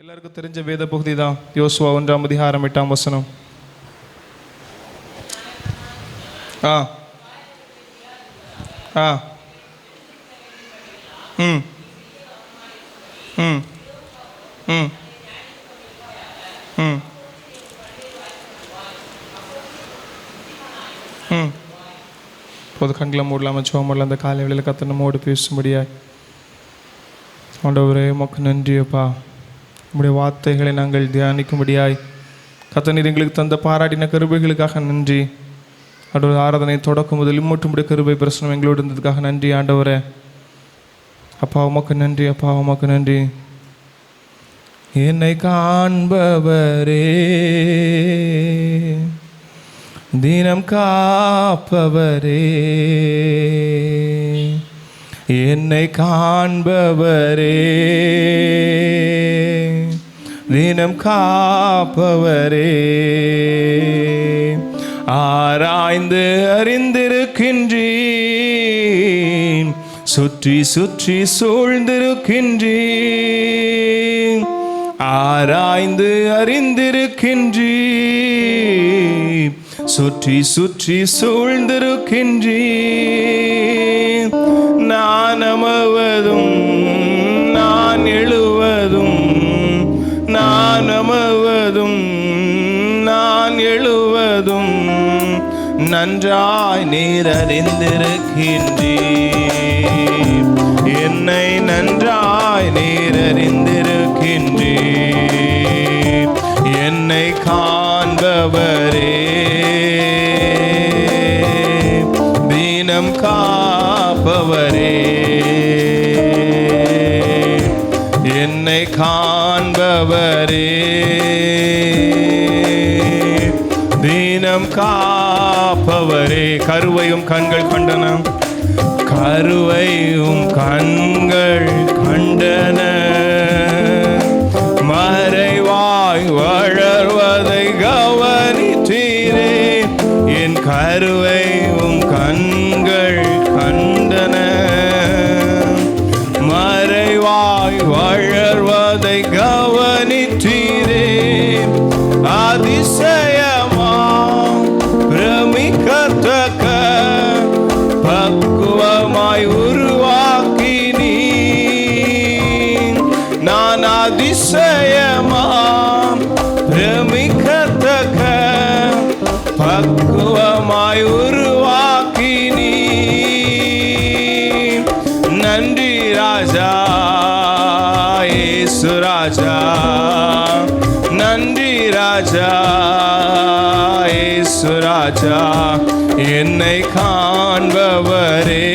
எல்லாருக்கும் தெரிஞ்ச வேத பகுதி தான் யோசுவா 1ஆம் அதிகாரம் 8ஆம் வசனம். ஆ ஆ ம் ம் ம் ம் ம் பொது கண்களை மூடலாமல் சோமரில் அந்த காலை வேளையில் கத்த நம்மோடு பேசும்படியாய் ஆண்டவரே உமக்கு நன்றியப்பா. உம்முடைய வார்த்தைகளை நாங்கள் தியானிக்கும்படியாய் கத்த நீர் எங்களுக்கு தந்த பாராட்டின கருபைகளுக்காக நன்றி. ஆண்டவர் ஆராதனை தொடக்கும் முதல் இம்மட்டும் உடைய கருபை பிரசனம் எங்களோடு இருந்ததுக்காக நன்றி ஆண்டவரே. அப்பா உமக்கு நன்றி, அப்பா உமக்கு நன்றி. என்னை காண்பவரே, தினம் காப்பவரே, என்னை காண்பவரே, தினம் காப்பவரே, ஆராய்ந்து அறிந்திருக்கின்றீன், சுற்றி சுற்றி சூழ்ந்திருக்கின்றீன், ஆராய்ந்து அறிந்திருக்கின்றீன், சுற்றி சுற்றி சூழ்ந்திருக்கின்றீன். நான் அமர்வதும் நான் எழுவதும், நான் அமர்வதும் நான் எழுவதும் நன்றாய் நீர் அறிந்திருக்கின்றீர், என்னை நன்றாய் நீர் அறிந்திருக்கின்றீர். என்னை காண்பவரே, தினம் காப்பவரே, என்னை காண்பவரே, தினம் காப்பவரே. கருவையும் கண்கள் கண்டன, கருவையும் கண்கள் கண்டன, மறைவாய் வளர்வதை கவனித்தீரே. என் கருவையும் கண்கள் கண்டன, மறைவாய் வளர்வதை கவனித்தீரே. அதிசயமா பிரமிக்கத்தக்க பக்குவமாய் உருவாக்கினீ. நான் அதிசயமா பிரமிக்கத்தக்க பக்குவமாய் உருவாக்கினீ. நன்றி ராஜா இயேசு ராஜா, நன்றி ராஜா இயேசு ராஜா. என்னை காண்பவரே,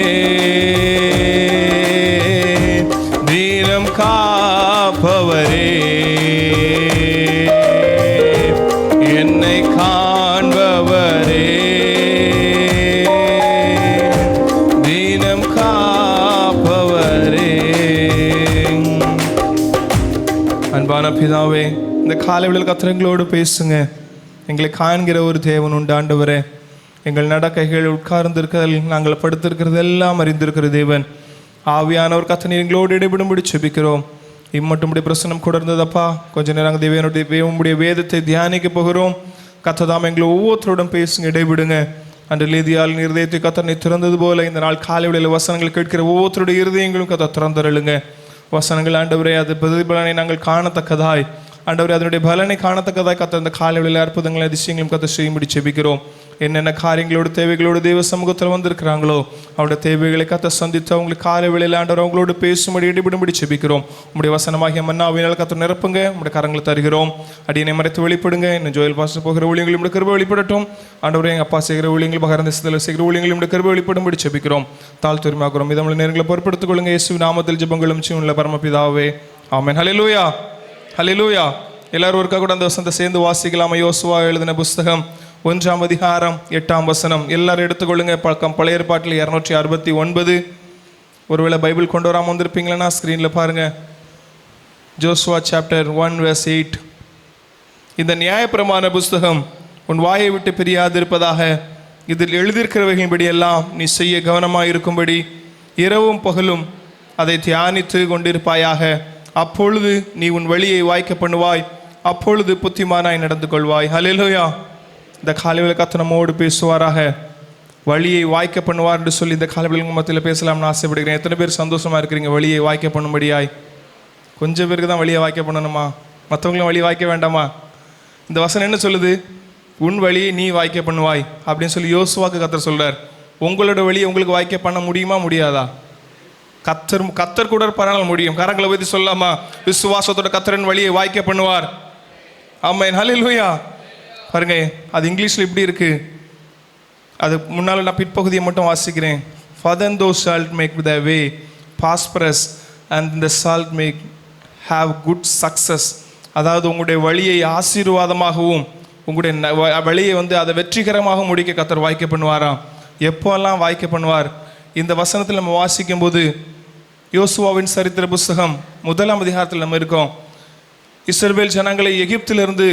தினம் காப்பவரே, என்னை காண்பவரே, தினம் காப்பவரே. அன்பான பிதாவே, இந்த காலை வேளையில் கத்திரங்களோடு பேசுங்க. எங்களை காண்கிற ஒரு தேவன் உண்டு ஆண்டவரே. எங்கள் நடக்கைகள் உட்கார்ந்திருக்கிறதில் நாங்கள் படுத்திருக்கிறது எல்லாம் அறிந்திருக்கிற தேவன். ஆவியானவர் கத்தனை எங்களோடு இடைபடும்படி செபிக்கிறோம். இம்மட்டும் பிரசனம் கூட இருந்ததப்பா. கொஞ்ச நேரம் தேவனுடைய வேதத்தை தியானிக்க போகிறோம். கத்ததாம் எங்களை ஒவ்வொருத்தரோடும் பேசுங்க, இடைவிடுங்க. அன்று லேதியால் இருதயத்தை கத்தனை திறந்தது போல இந்த நாள் காலை வேளையில் வசனங்கள் கேட்கிற ஒவ்வொருத்தருடைய இருதயங்களும் கத்த திறந்தருளுங்க. வசனங்கள் ஆண்டவரே அது பிரதிபலனை நாங்கள் காணத்தக்கதாய், ஆண்டவரே அதனுடைய பலனை காணத்தக்கதாய் கத்த இந்த காலை வேளையில் அற்புதங்களை அதிசயங்களும் கத்த செய்யும்படி செபிக்கிறோம். என்னென்ன காரியங்களோடு தேவைகளோடு தேவ சமூகத்தில் வந்திருக்கிறாங்களோ அவருடைய தேவைகளை கத்த சந்தித்து அவங்களுக்கு காலை வேளையில் ஆண்டவர் அவங்களோடு பேசும்படி இடைபடும்படி செபிக்கிறோம். உங்களுடைய வசனமாகிய மன்னாவினால் கத்த நிரப்புங்க. உங்களுடைய கரங்களை தருகிறோம். அடியனை மறைத்து வெளிப்படுங்க. இன்னும் ஜோயல் பாஸ்டர் போகிற ஊழியங்கள் உங்களுடைய கிருபை வெளிப்படட்டும். ஆண்டவரே எங்கள் அப்பா செய்கிற ஊழியங்கள் பகரந்தத்தில் செய்கிற ஊழியங்கள் உங்களுடைய கிருபை வெளிப்படும்படி செபிக்கிறோம். தாழ்த்துரிமாக்குறோம். இதமிழ் நேரங்களை பொறுப்படுத்திக் கொள்ளுங்க. இயேசு நாமத்தில் ஜெபங்களும் ஜீவனுள்ள பரமபிதாவே, ஆமென். ஹல்லேலூயா, ஹல்லேலூயா. எல்லாரும் ஒருக்கா கூட அந்த வசனத்தை சேர்ந்து வாசிக்கலாமா? யோசுவா எழுதின புஸ்தகம் 1ஆம் அதிகாரம் 8ஆம் வசனம். எல்லாரும் எடுத்துக்கொள்ளுங்க. பழைய ஏற்பாட்டில் 269. ஒருவேளை பைபிள் கொண்டு வராமல் வந்திருப்பீங்களா? ஸ்க்ரீனில் பாருங்கள். Joshua chapter 1 verse 8. இந்த நியாயப்பிரமாண புஸ்தகம் உன் வாயை விட்டு பிரியாதிருப்பதாக, இதில் எழுதியிருக்கிறவைகளின்படி எல்லாம் நீ செய்ய கவனமாக இருக்கும்படி இரவும் பகலும் அதை தியானித்து கொண்டிருப்பாயாக. அப்பொழுது நீ உன் வழியை வாய்க்க பண்ணுவாய், அப்பொழுது புத்திமானாய் நடந்து கொள்வாய். ஹல்லேலூயா. இந்த காலையில் கர்த்தர் நம்மோடு பேசுவாராக. வழியை வாய்க்க பண்ணுவார் என்று சொல்லி இந்த காலையில் மத்தியில் பேசலாம்னு ஆசைப்படுகிறேன். எத்தனை பேர் சந்தோஷமாக இருக்கிறீங்க வழியை வாய்க்க பண்ணும்படியாய்? கொஞ்சம் பேருக்கு தான் வழியை வாய்க்க பண்ணணுமா? மற்றவங்களும் வழி வாய்க்க வேண்டாமா? இந்த வசனம் என்ன சொல்லுது? உன் வழியை நீ வாய்க்க பண்ணுவாய் அப்படின்னு சொல்லி யோசுவாக்கு கர்த்தர் சொல்கிறார். உங்களோட வழியை உங்களுக்கு வாய்க்க பண்ண முடியுமா முடியாதா? கர்த்தர் கூட பரவாயில்ல முடியும். கரங்களை பற்றி சொல்லாமா? விசுவாசத்தோட கர்த்தரின் வழியை வாய்க்க பண்ணுவார். ஆமென். ஹல்லேலூயா. பாருங்க, அது இங்கிலீஷில் இப்படி இருக்கு. அது முன்னால் நான் பிற்பகுதியை மட்டும் வாசிக்கிறேன். For then thou shalt make the way prosperous and the shalt make have good success. அதாவது உங்களுடைய வழியை ஆசீர்வாதமாகவும் உங்களுடைய வழியை அதை வெற்றிகரமாக முடிக்க கர்த்தர் வாய்க்க பண்ணுவாராம். எப்போல்லாம் வாய்க்க பண்ணுவார்? இந்த வசனத்தில் நம்ம வாசிக்கும் போது யோசுவாவின் சரித்திர புஸ்தகம் 1ஆம் அதிகாரத்தில் நம்ம இருக்கோம். இஸ்ரவேல் ஜனங்களை எகிப்திலிருந்து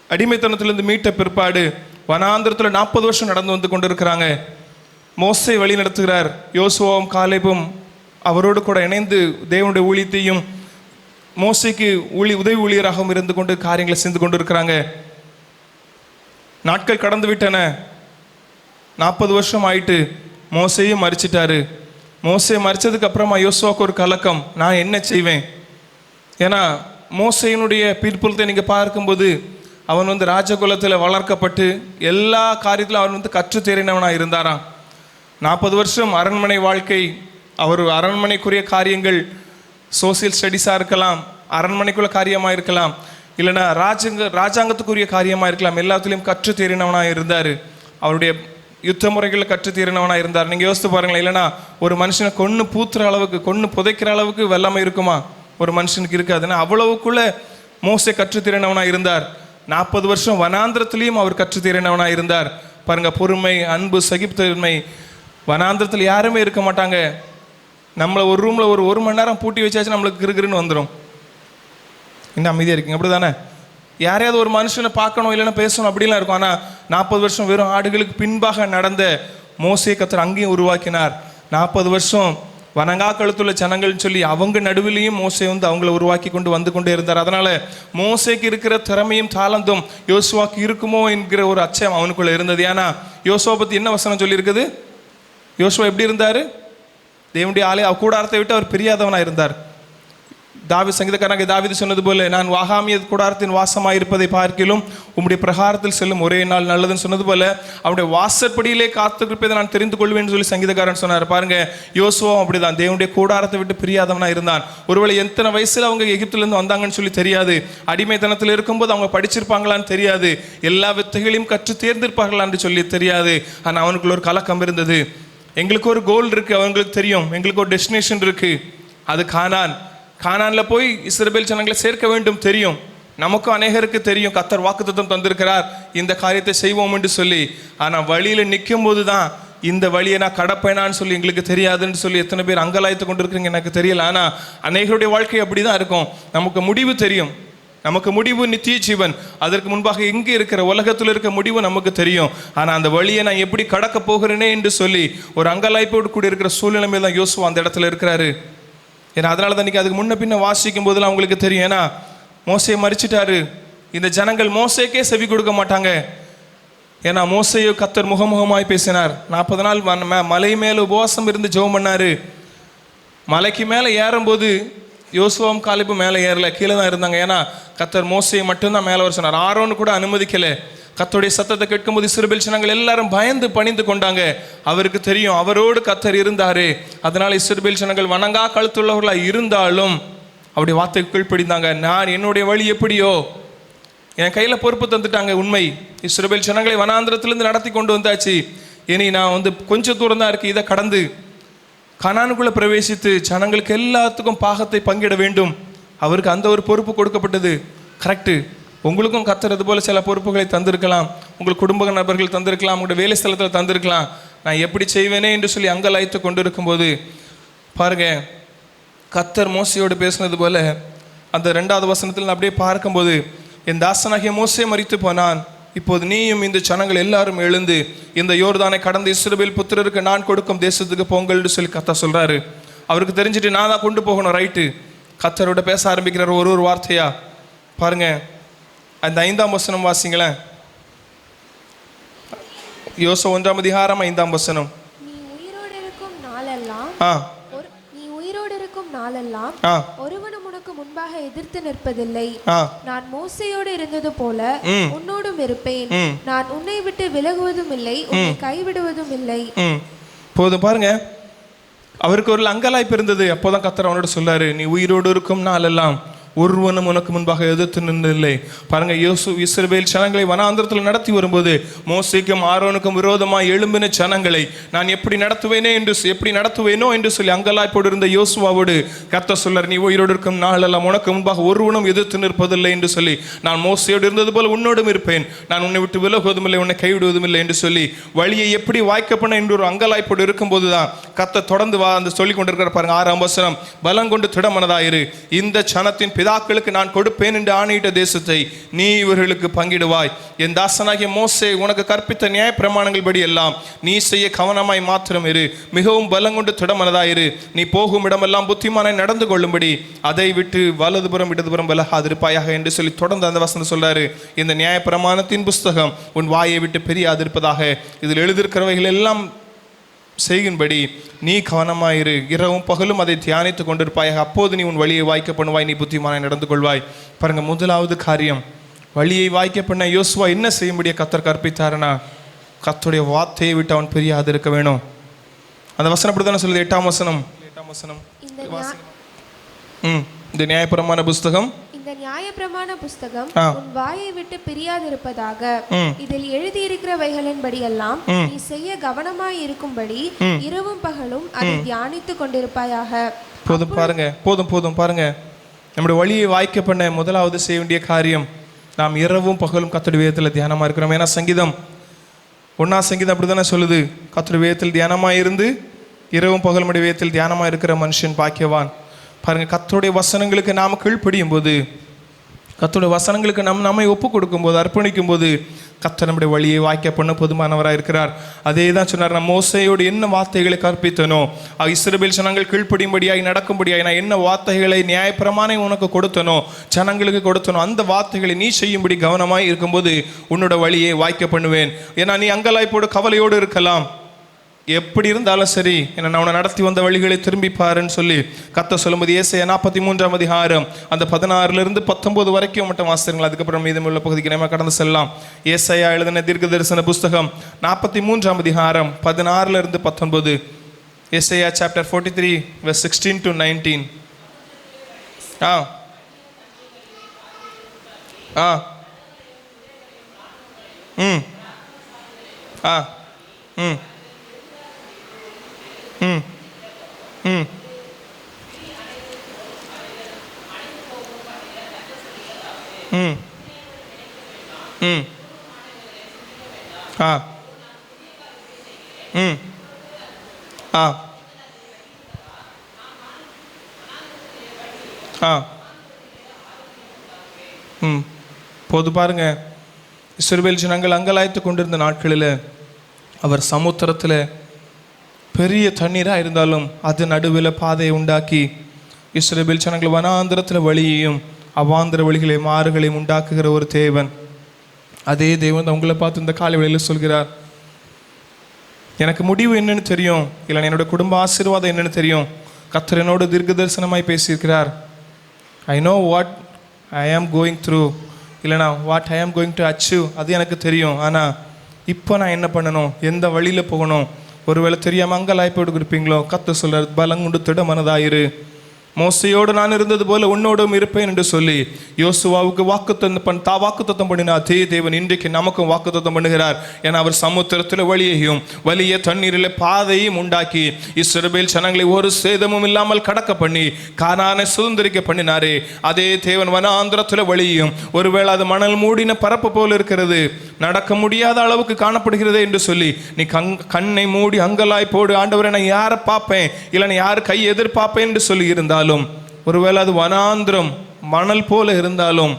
அடிமைத்தனத்திலிருந்து மீட்ட பிற்பாடு வனாந்திரத்தில் 40 வருஷம் நடந்து வந்து கொண்டிருக்கிறாங்க. மோசே வழி நடத்துகிறார். யோசுவாவும் காலேபும் அவரோடு கூட இணைந்து தேவனுடைய ஊழியத்தையும் மோசேக்கு உதவி ஊழியராகவும் இருந்து கொண்டு காரியங்களை செய்து கொண்டு இருக்கிறாங்க. நாட்கள் கடந்து விட்டன. 40 வருஷம் ஆயிட்டு மோசேயும் மரிச்சிட்டாரு. மோசே மரிச்சதுக்கு அப்புறமா யோசுவாவுக்கு ஒரு கலக்கம், நான் என்ன செய்வேன்? ஏன்னா மோசேயினுடைய பிற்புலத்தை நீங்கள் பார்க்கும்போது அவன் ராஜகுலத்தில் வளர்க்கப்பட்டு எல்லா காரியத்திலும் அவன் கற்று தேறினவனாக இருந்தாராம். 40 வருஷம் அரண்மனை வாழ்க்கை. அவர் அரண்மனைக்குரிய காரியங்கள் சோசியல் ஸ்டடீஸாக இருக்கலாம், அரண்மனைக்குள்ள காரியமாக இருக்கலாம், இல்லைனா ராஜாங்கத்துக்குரிய காரியமாக இருக்கலாம். எல்லாத்துலேயும் கற்று தேறினவனாக இருந்தார். அவருடைய யுத்த முறைகளில் கற்று தீரினவனாக இருந்தார். நீங்கள் யோசித்து பாருங்களேன். இல்லைனா ஒரு மனுஷனை கொன்று பூத்துற அளவுக்கு, கொன்று புதைக்கிற அளவுக்கு வெள்ளாமை இருக்குமா? ஒரு மனுஷனுக்கு இருக்காதுன்னா அவ்வளவுக்குள்ள மோசே கற்று தீரினவனாக இருந்தார். 40 வருஷம் வனாந்திரத்திலையும் அவர் கற்று தீரினவனாக இருந்தார். பாருங்க, பொறுமை, அன்பு, சகிப்புத்தன்மை. வனாந்திரத்தில் யாருமே இருக்க மாட்டாங்க. நம்மளை ஒரு ரூமில் ஒரு மணி நேரம் பூட்டி வச்சாச்சு நம்மளுக்கு கிருகிருன்னு வந்துடும். இன்னும் அமைதியாக இருக்கீங்க, அப்படி தானே? யாரையாவது ஒரு மனுஷனை பார்க்கணும், இல்லைன்னா பேசணும், அப்படிலாம் இருக்கும். ஆனால் 40 வருஷம் வெறும் ஆடுகளுக்கு பின்பாக நடந்த மோசே கர்த்தர் அங்கேயும் உருவாக்கினார். 40 வருஷம் வணங்கா கழுத்துள்ள ஜனங்கள்னு சொல்லி அவங்க நடுவிலையும் மோசே அவங்கள உருவாக்கி வந்து கொண்டே இருந்தார். அதனால மோசேக்கு இருக்கிற திறமையும் தாளந்தும் யோசுவாக்கு இருக்குமோ என்கிற ஒரு அச்சம் அவனுக்குள்ள இருந்தது. ஏன்னா யோசுவா பற்றி என்ன வசனம் சொல்லியிருக்குது? யோசுவா எப்படி இருந்தார்? தேவனுடைய ஆலய கூடாரத்தை விட்டு அவர் பிரியாதவனாக இருந்தார். சங்கீதக்காரனாக தாவீது சொன்னது போல, நான் வாகாமிய கூடாரத்தின் வாசமாக இருப்பதை பார்க்கிலும் உம்முடைய பிரகாரத்தில் செல்லும் ஒரே நாள் நல்லதுன்னு சொன்னது போல அவருடைய வாசற்படியிலே காத்திருப்பதை நான் தெரிந்து கொள்வேன்னு சொல்லி சங்கீதக்காரன் சொன்னார். பாருங்க, யோசுவாவும் அப்படிதான் தேவனுடைய கூடாரத்தை விட்டு பிரியாதவனா இருந்தான். ஒருவேளை எத்தனை வயசுல அவங்க எகிப்திலிருந்து வந்தாங்கன்னு சொல்லி தெரியாது. அடிமைத்தனத்தில் இருக்கும்போது அவங்க படிச்சிருப்பாங்களான்னு தெரியாது. எல்லா வித்தைகளையும் கற்று தேர்ந்திருப்பாங்களான்னு சொல்லி தெரியாது. ஆனால் அவனுக்குள்ள ஒரு கலக்கம் இருந்தது. எங்களுக்கு ஒரு கோல் இருக்கு, அவங்களுக்கு தெரியும். எங்களுக்கு ஒரு டெஸ்டினேஷன் இருக்கு, அது கானானில் போய் இஸ்ரவேல் ஜனங்களை சேர்க்க வேண்டும் தெரியும். நமக்கும் அநேகருக்கு தெரியும் கர்த்தர் வாக்குத்தத்தம் தந்திருக்கிறார், இந்த காரியத்தை செய்வோம் என்று சொல்லி. ஆனால் வழியில் நிற்கும் போது தான் இந்த வழியை நான் கடப்பேனான்னு சொல்லி எங்களுக்கு தெரியாதுன்னு சொல்லி எத்தனை பேர் அங்கலாய்த்து கொண்டு இருக்கிறீங்க எனக்கு தெரியல. ஆனால் அநேகருடைய வாழ்க்கை அப்படி தான் இருக்கும். நமக்கு முடிவு தெரியும், நமக்கு முடிவு நித்திய ஜீவன். அதற்கு முன்பாக எங்கே இருக்கிற உலகத்தில் இருக்க முடிவு நமக்கு தெரியும். ஆனால் அந்த வழியை நான் எப்படி கடக்க போகிறேனே என்று சொல்லி ஒரு அங்கலாய்ப்போடு கூட இருக்கிற சூழ்நிலைமை தான் யோசுவா அந்த இடத்துல இருக்கிறாரு. ஏன்னா அதனால தான் இன்றைக்கி அதுக்கு முன்ன பின்ன வாசிக்கும் போதெல்லாம் அவங்களுக்கு தெரியும். ஏன்னா மோசே மரிச்சிட்டாரு. இந்த ஜனங்கள் மோசேக்கே செவி கொடுக்க மாட்டாங்க. ஏன்னா மோசேயோ கர்த்தர் முகமுகமாய் பேசினார். 40 நாள் மலை மேலே உபவாசம் இருந்து ஜெபம் பண்ணார். மலைக்கு மேலே ஏறும்போது யோசுவாவும் காலேபும் மேலே ஏறல, கீழே தான் இருந்தாங்க. ஏன்னா கர்த்தர் மோசையை மட்டும்தான் மேலே வர சொன்னார். ஆரோன்னு கூட அனுமதிக்கலை. கர்த்தருடைய சத்தத்தை கேட்கும்போது இஸ்ரவேல் ஜனங்கள் எல்லாரும் பயந்து பணிந்து கொண்டாங்க. அவருக்கு தெரியும் அவரோடு கர்த்தர் இருந்தாரு. அதனால இஸ்ரவேல் ஜனங்கள் வணங்கா கழுத்துள்ளவர்களாக இருந்தாலும் அவருடைய வார்த்தைக்கு கீழ்ப்படிந்தாங்க. நான் என்னுடைய வழி எப்படியோ என் கையில் பொறுப்பு தந்துட்டாங்க. உண்மை, இஸ்ரவேல் ஜனங்களை வனாந்திரத்திலிருந்து நடத்தி கொண்டு வந்தாச்சு. இனி நான் கொஞ்சம் தூரம் தான் இருக்கு, இதை கடந்து கனானுக்குள்ளே பிரவேசித்து ஜனங்களுக்கு எல்லாத்துக்கும் பாகத்தை பங்கிட வேண்டும். அவருக்கு அந்த ஒரு பொறுப்பு கொடுக்கப்பட்டது. கரெக்டு. உங்களுக்கும் கர்த்தர் அது போல சில பொறுப்புகளை தந்திருக்கலாம். உங்கள் குடும்ப நபர்கள் தந்திருக்கலாம், உங்களுடைய வேலை ஸ்தலத்தில் தந்திருக்கலாம். நான் எப்படி செய்வேனே என்று சொல்லி அங்கலாய்த்து கொண்டு இருக்கும்போது பாருங்க, கர்த்தர் மோசையோடு பேசினது போல அந்த 2வது வசனத்தில் அப்படியே பார்க்கும்போது, என் தாசனாகிய மோசே மரித்து போனான், இப்போது நீயும் இந்த ஜனங்கள் எல்லாரும் எழுந்து இந்த யோர்தானை கடந்து இஸ்ரவேல் புத்திரருக்கு நான் கொடுக்கும் தேசத்துக்கு போங்கள்னு சொல்லி கர்த்தர் சொல்றாரு. அவருக்கு தெரிஞ்சுட்டு நான் தான் கொண்டு போகணும், ரைட்டு. கர்த்தரோட பேச ஆரம்பிக்கிறார் ஒரு வார்த்தையா. பாருங்க, அந்த 5ஆம் வசனம் வாசிங்களேன். யோசுவா 1ஆம் அதிகாரம் 5ஆம் வசனம். நீ உயிரோடு இருக்கும் நாளெல்லாம் ஒருவனும் உனக்கு முன்பாக எதிர்த்து நிற்பதில்லை. நான் மோசேயோடு இருந்தது போல உன்னோடும் இருப்பேன். நான் உன்னை விட்டு விலகுவதும் இல்லை, உன்னை கைவிடுவதும் இல்லை. போதும் பாருங்க, அவருக்கு ஒரு அங்கலாய்ப்பு இருந்தது. அப்போதான் கர்த்தர் அவனோட சொல்லாரு, நீ உயிரோடு இருக்கும் நாளெல்லாம் ஒருவனும் உனக்கு முன்பாக எதிர்த்து நின்றதில்லை. பாருங்க, இஸ்ரவேல் ஜனங்களை வனாந்திரத்தில் நடத்தி வரும்போது மோசேக்கும் ஆரோனுக்கும் விரோதமாக எழும்பின ஜனங்களை நான் எப்படி நடத்துவேனோ என்று சொல்லி அங்கலாய்ப்போடு இருந்த யோசுவாவோடு கர்த்தர் சொல்லார், நீ உயிரோடு இருக்கும் நாளெல்லாம் உனக்கு முன்பாக ஒருவனும் எதிர்த்து நிற்பதில்லை என்று சொல்லி, நான் மோசையோடு இருந்தது போல உன்னோடும் இருப்பேன், நான் உன்னை விட்டு விலகுவதும் இல்லை, உன்னை கைவிடுவதும் இல்லை என்று சொல்லி வழியை எப்படி வாய்க்கப்பட என்று ஒரு அங்கலாய்ப்போடு இருக்கும்போது தான் கர்த்தர் தொடர்ந்து அந்த சொல்லிக் கொண்டிருக்கிற. பாருங்க 6ஆம் வசனம், பலம் கொண்டு திடமனதாயிரு, இந்த ஜனத்தின் பிதாக்களுக்கு நான் கொடுப்பேன் என்று ஆணையிட்ட தேசத்தை நீ இவர்களுக்கு பங்கிடுவாய். என் தாசனாகிய மோசே உனக்கு கற்பித்த நியாய பிரமாணங்கள் படி எல்லாம் நீ செய்ய கவனமாய் மாத்திரம் இரு, மிகவும் பலம் கொண்டு திடமனதாயிரு, நீ போகும் இடமெல்லாம் புத்திமானாய் நடந்து கொள்ளும்படி அதை விட்டு வலதுபுறம் இடதுபுறம் விலகாதிருப்பாயாக என்று சொல்லி தொடர்ந்து அந்த வசனம் சொல்றாரு. இந்த நியாய பிரமாணத்தின் புஸ்தகம் உன் வாயை விட்டு பெரியாதிருப்பதாக, இதில் எழுதியிருக்கிறவைகள் எல்லாம் செய்யும்படி நீ கவனமாயிரு, இரவும் பகலும் அதை தியானித்து கொண்டிருப்பாயாக, அப்போது நீ உன் வழியை வாய்க்க பண்ணுவாய், நீ புத்திமானாய் நடந்து கொள்வாய். பாருங்க, முதலாவது காரியம், வழியை வாய்க்க பண்ண யோசுவா என்ன செய்யும்படிய கர்த்தர் கற்பித்தாருன்னா, கர்த்தருடைய வார்த்தையை விட்டு அவன் பெரியாது இருக்க வேணும். அந்த வசனம் அப்படித்தானே சொல்லுது. 8ஆம் வசனம் இந்த நியாயப்பிரமாண புஸ்தகம் உன் வாயை விட்டு பிரியாதிருப்பதாக, இதில் எழுதியிருக்கிறவைகளின்படி எல்லாம் நீ செய்ய கவனமாய் இருக்கும்படி இரவும் பகலும் அதை தியானித்துக் கொண்டிருப்பாயாக. போதும் பாருங்க, நம்முடைய வழியை வாய்க்க பண்ண முதலாவது செய்ய வேண்டிய காரியம், நாம் இரவும் பகலும் கர்த்தருடைய வேதத்தில் தியானமா இருக்கிறோம். ஏன்னா சங்கீதம் 1ஆம் சங்கீதம் அப்படித்தானே சொல்லுது, கர்த்தருடைய வேதத்தில் தியானமா இருந்து இரவும் பகலும் வேதத்தில் தியானமா இருக்கிற மனுஷன் பாக்கியவான். பாருங்க, கர்த்தருடைய வசனங்களுக்கு நாம் கீழ்ப்படியும் போது, கர்த்தருடைய வசனங்களுக்கு நம்மை ஒப்பு கொடுக்கும் போது, அர்ப்பணிக்கும் போது கர்த்தர் நம்முடைய வழியை வாய்க்க பண்ண போதுமானவராக இருக்கிறார். அதே தான் சொன்னார், நான் மோசேயோடு என்ன வார்த்தைகளை கற்பித்தனோ இஸ்ரவேல் ஜனங்கள் கீழ்ப்படியும்படியாய் நடக்கும்படியாய் நான் என்ன வார்த்தைகளை நியாயப்பிரமாணம் உனக்கு கொடுத்தனோ, ஜனங்களுக்கு கொடுத்தனோ, அந்த வார்த்தைகளை நீ செய்யும்படி கவனமாய் இருக்கும்போது உன்னோட வழியை வாய்க்க பண்ணுவேன். ஏன்னா நீ அங்கலாய்ப்போடு கவலையோடு இருக்கலாம், எப்படி இருந்தாலும் சரி, என்ன நான் உன்னை நடத்தி வந்த வழிகளை திரும்பி பாருன்னு சொல்லி கர்த்தர் சொல்லும்போது, ஏசாயா 43ஆம் அதிகாரம் அந்த 16 to 19 வரைக்கும் மட்டும் வாசிக்கிறீங்களா, அதுக்கப்புறம் மீதமுள்ள பகுதிக்கு நம்ம கடந்து செல்லலாம். ஏசாயா எழுதின தீர்க்க தரிசன புஸ்தகம் 43ஆம் அதிகாரம் 16 to 19. ஏசாயா சாப்டர் 43 verse 16 to 19. போது பாருங்க, இஸ்ரவேல் ஜனங்கள் அங்கலாய்த்து கொண்டிருந்த நாட்களில் அவர் சமுத்திரத்தில் பெரிய தண்ணீராக இருந்தாலும் அது நடுவில் பாதையை உண்டாக்கி இஸ்ரவேல் ஜனங்கள் வனாந்திரத்தில் வழியையும் அவாந்திர வழிகளை மாறுகளையும் உண்டாக்குகிற ஒரு தேவன். அதே தேவன் உங்களை பார்த்து இந்த காலை வேளையில் சொல்கிறார், எனக்கு முடிவு என்னன்னு தெரியும், இல்லை என்னோட குடும்ப ஆசீர்வாதம் என்னன்னு தெரியும். கர்த்தர் என்னோட தீர்க்க தரிசனமாய் பேசியிருக்கிறார். I know what I am going through, இல்லைனா what I am going to achieve, அது எனக்கு தெரியும். ஆனால் இப்போ நான் என்ன பண்ணணும், எந்த வழியில் போகணும், ஒருவேளை தெரியாமல் அங்கலாய்ப்போடு இருப்பீங்களோ. கர்த்தர் சொல்றார், பலங்குண்டு திட மனதாயிரு, மோசையோடு நான் இருந்தது போல உன்னோடும் இருப்பேன் என்று சொல்லி யோசுவாவுக்கு வாக்குத்தத்தம் பண்ணின அதே தேவன் இன்றைக்கு நமக்கும் வாக்குத்தத்தம் பண்ணுகிறார். ஏன்னா அவர் சமுத்திரத்தில் வழியையும் வலிய தண்ணீரில் பாதையும் உண்டாக்கி இஸ்ரவேல் ஜனங்களை ஒரு சேதமும் இல்லாமல் கடக்க பண்ணி கானானை சுதந்திரிக்க பண்ணினாரே, அதே தேவன் வனாந்திரத்தில் வழியையும், ஒருவேளை அது மணல் மூடின பரப்பு போல் இருக்கிறது, நடக்க முடியாத அளவுக்கு காணப்படுகிறது என்று சொல்லி நீ கண்ணை மூடி அங்கலாய் போடு, ஆண்டவரை நான் யாரை பார்ப்பேன், இல்லை நான் யார் கை எதிர்பார்ப்பேன் என்று சொல்லி இருந்தாலும், ஒருவேளை அது வனாந்திரம் மணல் போல இருந்தாலும்,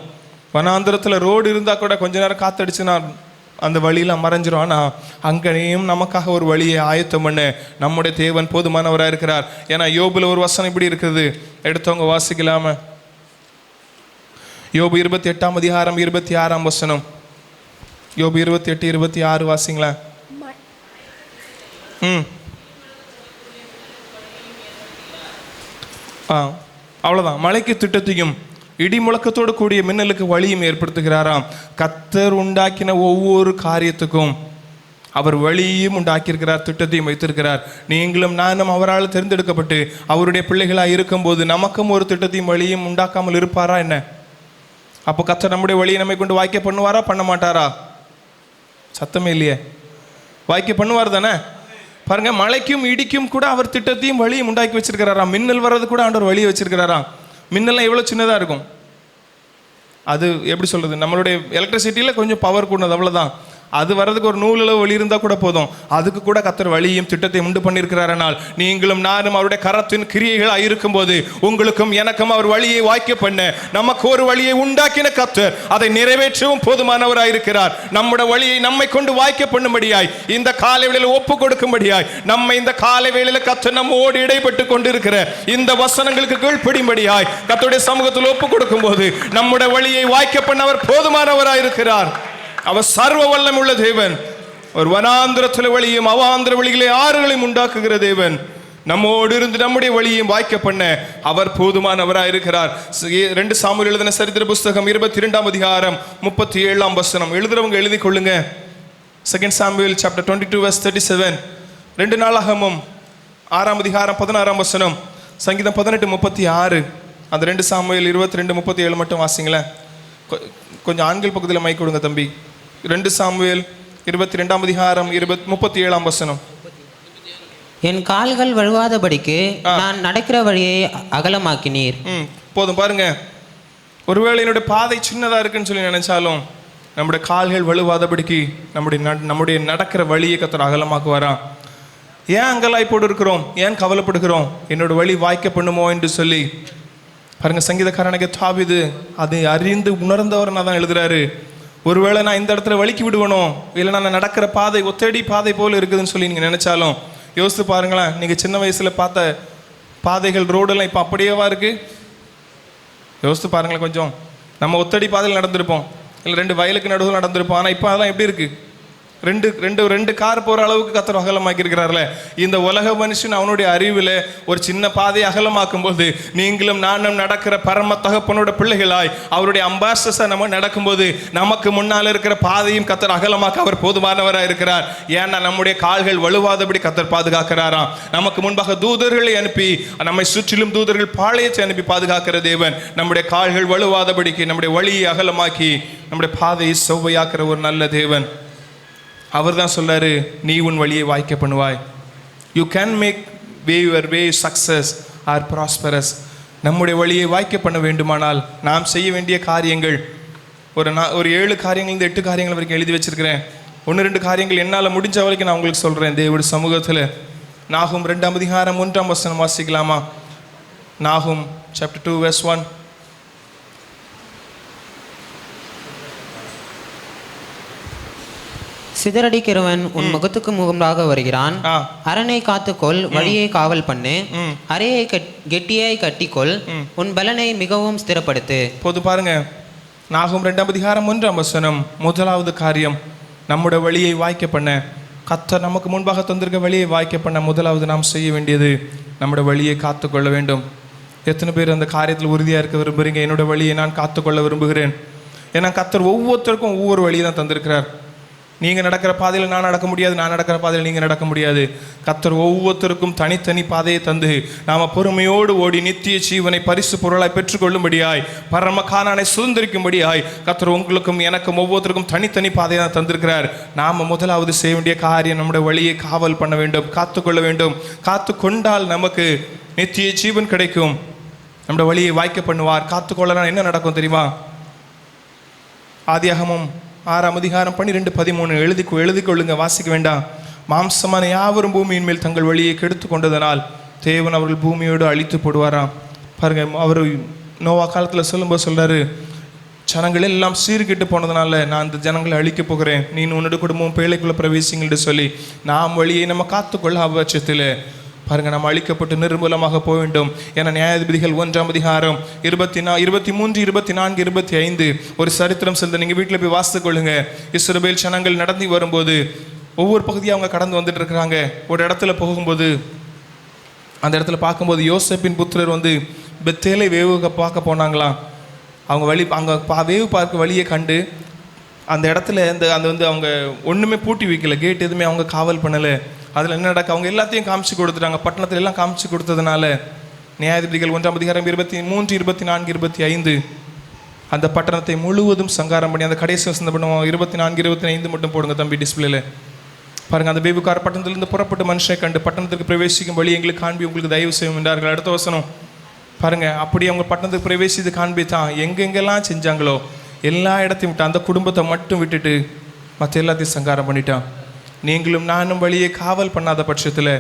வனாந்திரத்தில் ரோடு இருந்தால் கூட கொஞ்ச நேரம் காத்தடிச்சு நான் அந்த வழியில் மறைஞ்சிரும். ஆனால் அங்கேயும் நமக்காக ஒரு வழியை ஆயத்தம் பண்ண நம்முடைய தேவன் போதுமானவராக இருக்கிறார். ஏன்னா யோபுல ஒரு வசனம் இப்படி இருக்குது, எடுத்தவங்க வாசிக்கலாம. யோபு 28ஆம் அதிகாரம் 26ஆம் வசனம். யோபு 28:26 வாசிங்களா? அவ்வளோதான். மழைக்கு திட்டத்தையும் இடி முழக்கத்தோடு கூடிய மின்னலுக்கு வழியும் ஏற்படுத்துகிறாராம். கர்த்தர் உண்டாக்கின ஒவ்வொரு காரியத்துக்கும் அவர் வழியும் உண்டாக்கியிருக்கிறார், திட்டத்தையும் வைத்திருக்கிறார். நீங்களும் நானும் அவரால் தேர்ந்தெடுக்கப்பட்டு அவருடைய பிள்ளைகளாக இருக்கும்போது நமக்கும் ஒரு திட்டத்தையும் வழியும் உண்டாக்காமல் இருப்பாரா என்ன? அப்போ கர்த்தர் நம்முடைய வழியை நம்மை கொண்டு வாய்க்க பண்ணுவாரா, பண்ண மாட்டாரா? சத்தமே இல்லையே. வாய்க்க பண்ணுவார் தானே? பாருங்க, மழைக்கும் இடிக்கும் கூட அவர் திட்டத்தையும் வழியும் உண்டாக்கி வச்சிருக்கிறாராம். மின்னல் வர்றது கூட ஆண்டவர் வழியை வச்சிருக்கிறாராம். மின்னல்லாம் எவ்வளோ சின்னதாக இருக்கும். அது எப்படி சொல்கிறது, நம்மளுடைய எலக்ட்ரிசிட்டியில் கொஞ்சம் பவர் கூடது, அவ்வளோதான். அது வர்றதுக்கு ஒரு நூலில் வழி இருந்தால் கூட போதும். அதுக்கு கூட கர்த்தர் வழியும் திட்டத்தையும் உண்டு பண்ணியிருக்கிறாரனால் நீங்களும் நானும் அவருடைய கரத்தின் கிரியைகளாக இருக்கும்போது உங்களுக்கும் எனக்கும் அவர் வழியை வாய்க்க பண்ண நமக்கு ஒரு வழியை உண்டாக்கின கர்த்தர் அதை நிறைவேற்றவும் போதுமானவராக இருக்கிறார். நம்முடைய வழியை நம்மை கொண்டு வாய்க்க பண்ணும்படியாய் இந்த காலை வேளையில் ஒப்பு கொடுக்கும்படியாய் நம்மை இந்த காலை வேளையில் கர்த்தர் நம்மோடு இடைப்பட்டு கொண்டிருக்கிற இந்த வசனங்களுக்கு கீழ்ப்படியும்படியாய் கர்த்தருடைய சமூகத்தில் ஒப்பு கொடுக்கும் போது நம்முடைய வழியை வாய்க்க பண்ண அவர் போதுமானவராக இருக்கிறார். அவர் சர்வ வல்லமை உள்ள தேவன். ஒரு வனாந்திரத்தில் வழியும் அவாந்திர வழிகளை ஆறுகளையும் உண்டாக்குகிற தேவன். நம்மோடு இருந்து நம்முடைய வழியையும் வாய்க்க பண்ண அவர் போதுமானவராக இருக்கிறார். 2 சாமுவேல் எழுதின சரித்திர புஸ்தகம் 22ஆம் அதிகாரம் 37ஆம் வசனம். எழுதுறவங்க எழுதி கொள்ளுங்க. 2 சாமுவேல் சாப்டர் 22 verse 37. 2 நாளாகமம் 6ஆம் அதிகாரம் 16ஆம் வசனம். சங்கீதம் 18:36. அந்த 2 சாமுவேல் 22:37 மட்டும் வாசிங்களேன். கொஞ்சம் ஆண்கள் பக்கத்தில் மைக் கொடுங்க தம்பி. 2 சாமுவேல் 22ஆம் அதிகாரம் 37ஆம் வசனம். என் கால்கள் வழுவாதபடிக்கு நான் நடக்கிற வழியை அகலமாக்கினீர். போதும். பாருங்க, ஒருவேளை என்னுடைய பாதை சின்னதாக இருக்குன்னு சொல்லி நினைச்சாலும் நம்முடைய கால்கள் வழுவாதபடிக்கு நம்முடைய நடக்கிற வழியை கர்த்தர் அகலமாக்குவாராம். ஏன் அங்கலாய்ப்போடு இருக்கிறோம், ஏன் கவலைப்படுகிறோம், என்னோட வழி வாய்க்க பண்ணுமோ என்று சொல்லி. பாருங்க, சங்கீதக்காரனுக்கு தாவீது அதை அறிந்து உணர்ந்தவரனா தான் எழுதுறாரு. ஒருவேளை நான் இந்த இடத்துல வலிக்கி விடுவனோ, இல்லை நான் நடக்கிற பாதை ஒத்தடி பாதை போல் இருக்குதுன்னு சொல்லி நீங்கள் நினைச்சாலும் யோசித்து பாருங்களேன். நீங்கள் சின்ன வயசில் பார்த்த பாதைகள் ரோடெல்லாம் இப்போ அப்படியேவா இருக்கு? யோசித்து பாருங்களேன். கொஞ்சம் நம்ம ஒத்தடி பாதையில் நடந்திருப்போம், இல்லை 2 வயலுக்கு நடுவில் நடந்திருப்போம். ஆனால் இப்போ அதெல்லாம் எப்படி இருக்கு? ரெண்டு கார் போகிற அளவுக்கு கர்த்தர் அகலமாக்கி இருக்கிறார்ல. இந்த உலக மனுஷன் அவனுடைய அறிவில் ஒரு சின்ன பாதையை அகலமாக்கும் போது நீங்களும் நானும் நடக்கிற பரம தகப்பனோட பிள்ளைகளாய் அவருடைய அம்பாசஸாக நம்ம நடக்கும்போது நமக்கு முன்னால் இருக்கிற பாதையும் கர்த்தர் அகலமாக்க அவர் போதுமானவராக இருக்கிறார். ஏன்னா நம்முடைய கால்கள் வலுவாதபடி கர்த்தர் பாதுகாக்கிறாராம். நமக்கு முன்பாக தூதர்களை அனுப்பி நம்மை சுற்றிலும் தூதர்கள் பாளையத்தை அனுப்பி பாதுகாக்கிற தேவன் நம்முடைய கால்கள் வலுவாதபடிக்கு நம்முடைய வழியை அகலமாக்கி நம்முடைய பாதையை செவ்வையாக்குற ஒரு நல்ல தேவன். அவர் தான் சொல்றாரு, நீ உன் வழியை வாய்க்க பண்ணுவாய். You can make your way success or prosperous. நம்முடைய வழியை வாய்க்க பண்ண வேண்டுமானால் நாம் செய்ய வேண்டிய காரியங்கள் ஒரு 7 காரியங்கள் 8 காரியங்கள் வரைக்கும் எழுதி வச்சிருக்கிறேன். 1-2 காரியங்கள் என்னால் முடிஞ்ச வரைக்கும் நான் உங்களுக்கு சொல்கிறேன் தேவனுடைய சமூகத்தில். நாகும் 2ஆம் அதிகாரம் 1ஆம் வசனம் வாசிக்கலாமா? நாகும் சாப்டர் 2 verse 1. சிதறடிக்கிறவன் உன் முகத்துக்கு முகமாக வருகிறான். அரணை காத்துக்கொள், வழியை காவல் பண்ணு, அறையை கெட்டியாய் கட்டிக்கொள், உன் பலனை மிகவும் ஸ்திரப்படுத்து. போது பாருங்க, நாகும் 2ஆம் அதிகாரம் 1ஆம் வசனம். முதலாவது காரியம், நம்முடைய வழியை வாய்க்க பண்ண கர்த்தர் நமக்கு முன்பாக தந்திருக்க வழியை வாய்க்க பண்ண முதலாவது நாம் செய்ய வேண்டியது நம்முடைய வழியை காத்துக்கொள்ள வேண்டும். எத்தனை பேர் அந்த காரியத்தில் உறுதியாக இருக்க விரும்புகிறீங்க? என்னோட வழியை நான் காத்துக்கொள்ள விரும்புகிறேன். ஏன்னா கர்த்தர் ஒவ்வொருத்தருக்கும் ஒவ்வொரு வழியை தான் தந்திருக்கிறார். நீங்கள் நடக்கிற பாதையில் நான் நடக்க முடியாது, நான் நடக்கிற பாதையில் நீங்கள் நடக்க முடியாது. கர்த்தர் ஒவ்வொருத்தருக்கும் தனித்தனி பாதையை தந்து நாம் பொறுமையோடு ஓடி நித்திய ஜீவனை பரிசு பொருளாய் பெற்றுக்கொள்ளும்படியாய் பரம கானானை சுதந்திரிக்கும்படியாய் கர்த்தர் உங்களுக்கும் எனக்கும் ஒவ்வொருத்தருக்கும் தனித்தனி பாதையை தான் தந்திருக்கிறார். நாம் முதலாவது செய்ய வேண்டிய காரியம் நம்முடைய வழியை காவல் பண்ண வேண்டும், காத்துக்கொள்ள வேண்டும். காத்து கொண்டால் நமக்கு நித்திய ஜீவன் கிடைக்கும். நம்முடைய வழியை வாய்க்க பண்ணுவார். காத்துக்கொள்ளலாம் என்ன நடக்கும் தெரியுமா? ஆதியாகமம் 6ஆம் அதிகாரம் 12-13 எழுதி கொள்ளுங்க, வாசிக்க வேண்டாம். மாம்சமான யாவரும் பூமியின் மேல் தங்கள் வழியை கெடுத்து கொண்டதனால் தேவன் அவர்கள் பூமியோடு அழித்து போடுவாராம். பாருங்க, அவர் நோவா காலத்தில் சொல்லும்போது சொல்றாரு, ஜனங்கள் எல்லாம் சீர்கிட்டு போனதுனால நான் இந்த ஜனங்களை அழிக்கப் போகிறேன், நீ உன்னோட குடும்பம் பேழைக்குள்ளே பிரவேசிங்கள்னு சொல்லி நாம் வழியை நம்ம காத்துக்கொள்ள பட்சத்தில் பாருங்க, நம்ம அழிக்கப்பட்டு நிர்மூலமாக போக வேண்டும். ஏன்னா நியாயாதிபதிகள் 1ஆம் அதிகாரம் 23, 24, 25 ஒரு சரித்திரம் செல்ல நீங்கள் வீட்டில் போய் வாசித்து கொள்ளுங்க. இஸ்ரவேல் ஜனங்கள் நடந்து வரும்போது ஒவ்வொரு பகுதியாக அவங்க கடந்து வந்துட்டு இருக்கிறாங்க. ஒரு இடத்துல போகும்போது அந்த இடத்துல பார்க்கும்போது யோசேப்பின் புத்திரர் பெத்தேலை வேவு பார்க்க போனாங்களாம். அவங்க அங்கே வேவு பார்க்க வழியை கண்டு அந்த இடத்துல அந்த அவங்க ஒன்றுமே பூட்டி வைக்கல, கேட் எதுவுமே அவங்க காவல் பண்ணலை. அதில் என்ன நடக்க அவங்க எல்லாத்தையும் காமிச்சு கொடுத்துட்டாங்க. பட்டணத்தில் எல்லாம் காமிச்சு கொடுத்ததுனால நியாயாதிபதிகள் 1ஆம் அதிகாரம் 23, 24, 25 அந்த பட்டணத்தை முழுவதும் சங்காரம் பண்ணி அந்த கடைசி வசந்த பண்ணுவோம். 24, 25 மட்டும் போடுங்க தம்பி டிஸ்பிளேல பாருங்கள். அந்த பேபுக்கார பட்டணத்திலிருந்து புறப்பட்டு மனுஷனை கண்டு பட்டணத்துக்கு பிரவேசிக்கும் வழி எங்களுக்கு காண்பி, உங்களுக்கு தயவு செய்யும் என்றார்கள். அடுத்த வசனம் பாருங்கள். அப்படி அவங்க பட்டணத்துக்கு பிரவேசித்து காண்பி தான் எங்கெங்கெல்லாம் செஞ்சாங்களோ எல்லா இடத்தையும் விட்டு அந்த குடும்பத்தை மட்டும் விட்டுட்டு மற்ற எல்லாத்தையும் சங்காரம் பண்ணிட்டான். நீங்களும் நானும் வழியை காவல் பண்ணாத பட்சத்தில்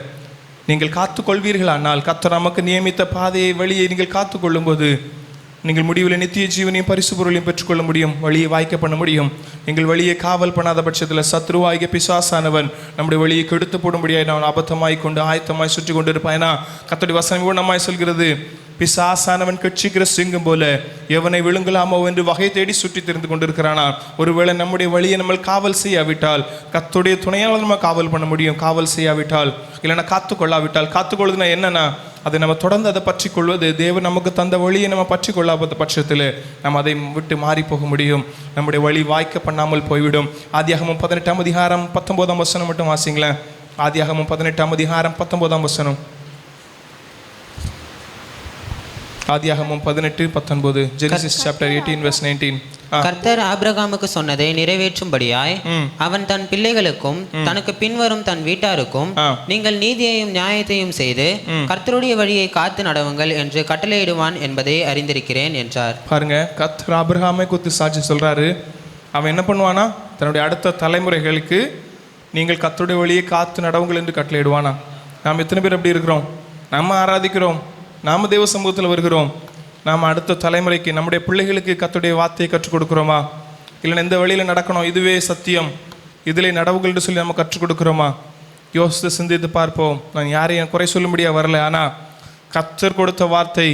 நீங்கள் காத்துக்கொள்வீர்களானால் கர்த்தர் நமக்கு நியமித்த பாதையை வழியை நீங்கள் காத்துக்கொள்ளும்போது நீங்கள் முடிவில் நித்திய ஜீவனையும் பரிசு பொருளையும் பெற்றுக்கொள்ள முடியும், வழியை வாய்க்க பண்ண முடியும். நீங்கள் வழியை காவல் பண்ணாத பட்சத்தில் சத்ருவாகிய பிசாசானவன் நம்முடைய வழியை கெடுத்து போடும்படியாக நான் அபத்தமாய் கொண்டு ஆயத்தமாய் சுற்றி கொண்டு இருப்பான். ஏன்னா கர்த்தருடைய வசனம் ஊனமாய் சொல்கிறது, பிசாசானவன் கட்சிக்கிற சிங்கம் போல எவனை விழுங்கலாமோ என்று வகை தேடி சுற்றி தெரிந்து கொண்டிருக்கிறானா. ஒருவேளை நம்முடைய வழியை நம்ம காவல் செய்யாவிட்டால் கர்த்தருடைய துணையால் நம்ம காவல் பண்ண முடியும். காவல் செய்யாவிட்டால் இல்லைன்னா காத்துக்கொள்ளாவிட்டால், காத்துக்கொள்ளுதுன்னா என்னன்னா அதை நம்ம தொடர்ந்து அதை பற்றி கொள்வது, தேவன் நமக்கு தந்த வழியை நம்ம பற்றி கொள்ளாத பட்சத்தில் நம்ம அதை விட்டு மாறி போக முடியும், நம்முடைய வழி வாய்க்க பண்ணாமல் போய்விடும். ஆதியாகமம் 18ஆம் அதிகாரம் 19ஆம் வசனம் மட்டும் வாசிங்களேன். ஆதியாகமம் 18ஆம் அதிகாரம் 19ஆம் வசனம். ஆதியாகமம் 18:19. Genesis chapter 18 verse 19. கர்த்தர் ஆபிரகாமுக்கு சொன்னதை நிறைவேற்றும்படியாய் அவன் தன் பிள்ளைகளுக்கும் தனக்கு பின்வரும் தன் வீட்டாருக்கும் நீங்கள் நீதியையும் நியாயத்தையும் செய்து கர்த்தருடைய வழியை காத்து நடவுங்கள் என்று கட்டளையிடுவான் என்பதை அறிந்திருக்கிறேன் என்றார். பாருங்க, கர்த்தர் ஆபிரகாமை குறித்து சாட்சி சொல்றாரு. அவன் என்ன பண்ணுவானா, தன்னுடைய அடுத்த தலைமுறைகளுக்கு நீங்கள் கர்த்தருடைய வழியை காத்து நடவுங்கள் என்று கட்டளையிடுவானா. நாம் எத்தனை பேர் அப்படி இருக்கிறோம்? நம்ம ஆராதிக்கிறோம், நாம் தேவ சமூகத்தில் வருகிறோம், நாம் அடுத்த தலைமுறைக்கு நம்முடைய பிள்ளைகளுக்கு கர்த்தருடைய வார்த்தையை கற்றுக் கொடுக்குறோமா? இல்லைன்னா இந்த வழியில் நடக்கணும், இதுவே சத்தியம், இதிலே நடவுகள்னு சொல்லி நம்ம கற்றுக் கொடுக்குறோமா? யோசித்து சிந்தித்து பார்ப்போம். நான் யாரையும் குறை சொல்லும்படியாக வரல, ஆனால் கர்த்தர் கொடுத்த வார்த்தை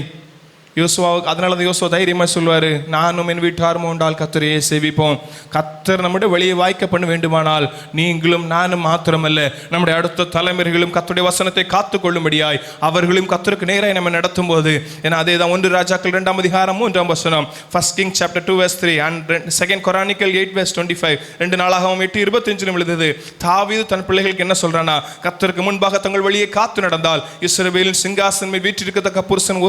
யோசுவாவுக்கு, அதனால தான் யோசுவா தைரியமாக சொல்லுவார், நானும் என் வீட்டாரும் உண்டால் கர்த்தரையே சேவிப்போம். கர்த்தர் நம்முடைய வழியை வாய்க்க பண்ண வேண்டுமானால் நீங்களும் நானும் மாத்திரமல்ல நம்முடைய அடுத்த தலைமுறைகளும் கர்த்தருடைய வசனத்தை காத்துக்கொள்ளும்படியாய் அவர்களும் கர்த்தருக்கு நேராக நம்ம நடத்தும் போது, ஏன்னா அதே தான் 1 ராஜாக்கள் 2ஆம் அதிகாரம் 3ஆம் வசனம், 1 Kings chapter 2 verse 3 and 2 Chronicle 8 verse 25, 2 நாளாகமம் 8:25 எழுதுது. தாவீது தன் பிள்ளைகளுக்கு என்ன சொல்றானா, கர்த்தருக்கு முன்பாக தங்கள் வழியை காத்து நடந்தால் இஸ்ரவேலின் சிங்காசனம் வீற்றிருக்கத்தக்க புருஷன்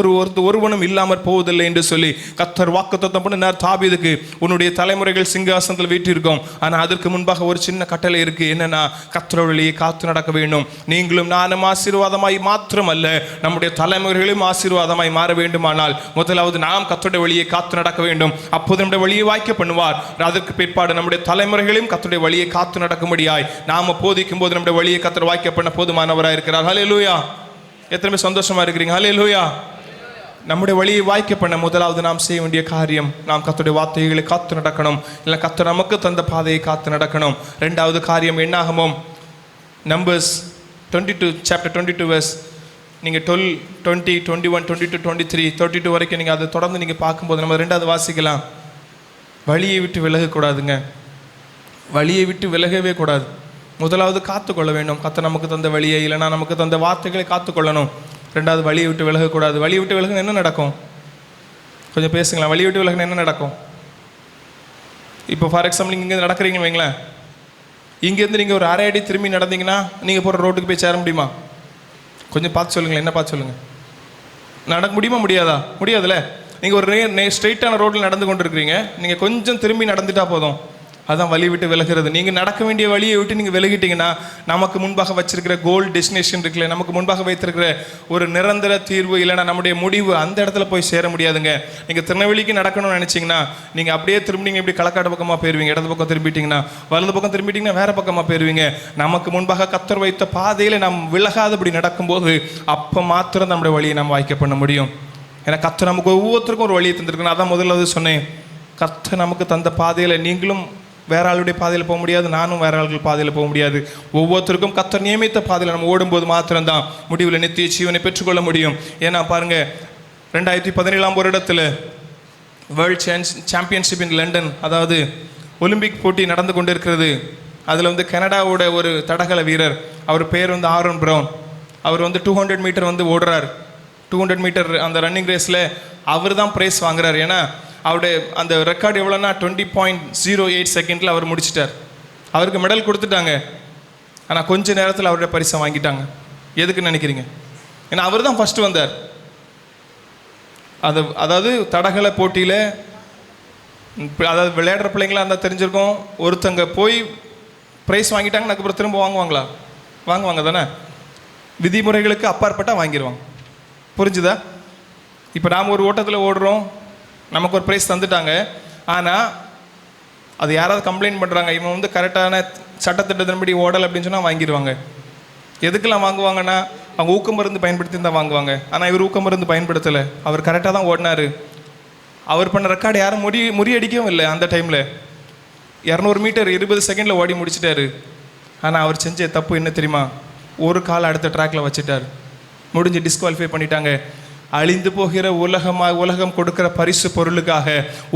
ஒருவனும் இல்லாமற் போவதில்லை என்று சொல்லி கர்த்தர் வாக்குத்தத்தம் பண்ணினார் தாவீதுக்கு. உன்னுடைய தலைமுறைகள் சிங்காசனத்தில் வீற்றிருக்கும், ஆனால் அதற்கு முன்பாக ஒரு சின்ன கட்டளை இருக்கு. என்னன்னா, கர்த்தருடைய வழியை காத்து நடக்க வேண்டும். நீங்களும் நானும் ஆசீர்வாதமாய் மாத்திரமல்ல நம்முடைய தலைமுறைகளும் ஆசீர்வாதமாய் மாற வேண்டுமானால் முதலாவது நாம் கர்த்தருடைய வழியை காத்து நடக்க வேண்டும். அப்போது நம்முடைய வழியை வாய்க்க பண்ணுவார். அதற்கு பிற்பாடு நம்முடைய தலைமுறைகளையும் கர்த்தருடைய வழியை காத்து நடக்கும்படியாய் நாம போதிக்கும் போது நம்முடைய வழியை கர்த்தர் வாய்க்க பண்ண போதுமானவராக இருக்கிறார். ஹல்லேலூயா! எத்தனை பேர் சந்தோஷமா இருக்கிறீங்க? ஹல்லேலூயா! நம்முடைய வழியை வாய்க்க பண்ண முதலாவது நாம் செய்ய வேண்டிய காரியம், நாம் கர்த்தருடைய வார்த்தைகளை காத்து நடக்கணும். இல்லை கர்த்தர் நமக்கு தந்த பாதையை காத்து நடக்கணும். ரெண்டாவது காரியம் என்னாகமம் நம்பர்ஸ் 22 chapter 22 verse நீங்கள் 12, 20, 21, 22, 23, 32 வரைக்கும் நீங்கள் அதை தொடர்ந்து நீங்கள் பார்க்கும்போது நம்ம ரெண்டாவது வாசிக்கலாம். வழியை விட்டு விலகக்கூடாதுங்க, வழியை விட்டு விலகவே கூடாது. முதலாவது காத்துக்கொள்ள வேண்டும், கர்த்தர் நமக்கு தந்த வழியை, இல்லைனா நமக்கு தந்த வார்த்தைகளை காத்துக்கொள்ளணும். ரெண்டாவது வழியை விட்டு விலகக்கூடாது. வழியை விட்டு விலகுன என்ன நடக்கும்? கொஞ்சம் பேசுங்களா. வழியை விட்டு விலகுன என்ன நடக்கும்? இப்போ ஃபார் எக்ஸாம்பிள் நீங்கள் இங்கே நடக்கிறீங்கன்னு வைங்களேன், இங்கேருந்து நீங்கள் ஒரு அரை அடி திரும்பி நடந்தீங்கன்னா நீங்கள் போகிற ரோட்டுக்கு போய் சேர முடியுமா? கொஞ்சம் பார்த்து சொல்லுங்களேன். என்ன பார்த்து சொல்லுங்கள். நடக்க முடியுமா? முடியாதா? முடியாதுல்ல. நீங்கள் ஒரு ஸ்ட்ரெயிட்டான ரோட்டில் நடந்து கொண்டு இருக்கிறீங்க, நீங்கள் கொஞ்சம் திரும்பி நடந்துட்டா போதும், அதுதான் வழி விட்டு விலகிறது. நீங்கள் நடக்க வேண்டிய வழியை விட்டு நீங்கள் விலகிட்டீங்கன்னா நமக்கு முன்பாக வச்சிருக்கிற கோல் டெஸ்டினேஷன் இருக்குல்ல, நமக்கு முன்பாக வைத்திருக்கிற ஒரு நிரந்தர தீர்வு, இல்லைனா நம்முடைய முடிவு, அந்த இடத்துல போய் சேர முடியாதுங்க. நீங்கள் திருநெல்வேலிக்கு நடக்கணும்னு நினச்சிங்கன்னா நீங்கள் அப்படியே திரும்பிங்க, இப்படி களக்காடு பக்கமாக போயிடுவீங்க. இடது பக்கம் திரும்பிட்டிங்கன்னா, வலது பக்கம் திரும்பிட்டிங்கன்னா வேறு பக்கமாக போயிடுவீங்க. நமக்கு முன்பாக கர்த்தர் வைத்த பாதையில் நாம் விலகாதபடி நடக்கும்போது அப்போ மாத்திரம் நம்முடைய வழியை நாம் வாய்க்க பண்ண முடியும். ஏன்னா கர்த்தர் நமக்கு ஒவ்வொருத்தருக்கும் ஒரு வழியை தந்திருக்கணும். அதான் முதல்ல சொன்னேன், கர்த்தர் நமக்கு தந்த பாதையில் நீங்களும் வேற ஆளுடைய பாதையில் போக முடியாது, நானும் வேற ஆளுகள் பாதையில் போக முடியாது. ஒவ்வொருத்தருக்கும் கர்த்தர் நியமித்த பாதையில் நம்ம ஓடும்போது மாத்திரம்தான் முடிவில் நித்திய ஜீவனை பெற்றுக்கொள்ள முடியும். ஏன்னா பாருங்க, 2017 வருடத்தில் வேர்ல்ட் சாம்பியன்ஷிப் இன் லண்டன், அதாவது ஒலிம்பிக் போட்டி நடந்து கொண்டு இருக்கிறது. அதில் வந்து கனடாவோட ஒரு தடகள வீரர், அவர் பேர் வந்து ஆரோன் பிரவுன். அவர் வந்து 200 மீட்டர் வந்து ஓடுறார். 200 மீட்டர் அந்த ரன்னிங் ரேஸில் அவர் தான் ப்ரைஸ் வாங்குறார். ஏன்னா அவருடைய அந்த ரெக்கார்டு எவ்வளோன்னா 20.08 செகண்டில் அவர் முடிச்சிட்டார். அவருக்கு மெடல் கொடுத்துட்டாங்க. ஆனால் கொஞ்ச நேரத்தில் அவருடைய பரிசை வாங்கிட்டாங்க. எதுக்குன்னு நினைக்கிறீங்க? ஏன்னா அவர் தான் ஃபஸ்ட்டு வந்தார். அதாவது தடகள போட்டியில், அதாவது விளையாடுற பிள்ளைங்களாம் இருந்தால் தெரிஞ்சிருக்கும், ஒருத்தங்க போய் ப்ரைஸ் வாங்கிட்டாங்கன்னு அதுக்கப்புறம் திரும்ப வாங்குவாங்க தானே? விதிமுறைகளுக்கு அப்பாற்பட்டால் வாங்கிடுவாங்க. புரிஞ்சுதா? இப்போ நாம் ஒரு ஓட்டத்தில் ஓடுறோம், நமக்கு ஒரு ப்ரைஸ் தந்துட்டாங்க. ஆனால் அது யாராவது கம்ப்ளைண்ட் பண்ணுறாங்க, இவன் வந்து கரெக்டான சட்டத்திட்டத்தின்படி ஓடலை அப்படின்னு சொன்னால் வாங்கிடுவாங்க. எதுக்கெல்லாம் வாங்குவாங்கன்னா, அவங்க ஊக்க மருந்து பயன்படுத்தி தான் வாங்குவாங்க. ஆனால் இவர் ஊக்க மருந்து பயன்படுத்தலை, அவர் கரெக்டாக தான் ஓடினார். அவர் பண்ண ரெக்கார்டு யாரும் முறியடிக்கவும் இல்லை. அந்த டைமில் 200 மீட்டர் 20 செகண்டில் ஓடி முடிச்சிட்டாரு. ஆனால் அவர் செஞ்ச தப்பு என்ன தெரியுமா? ஒரு கால் அடுத்த ட்ராக்கில் வச்சுட்டார். முடிஞ்சு டிஸ்குவாலிஃபை பண்ணிட்டாங்க. அழிந்து போகிற உலகம் கொடுக்கிற பரிசு பொருளுக்காக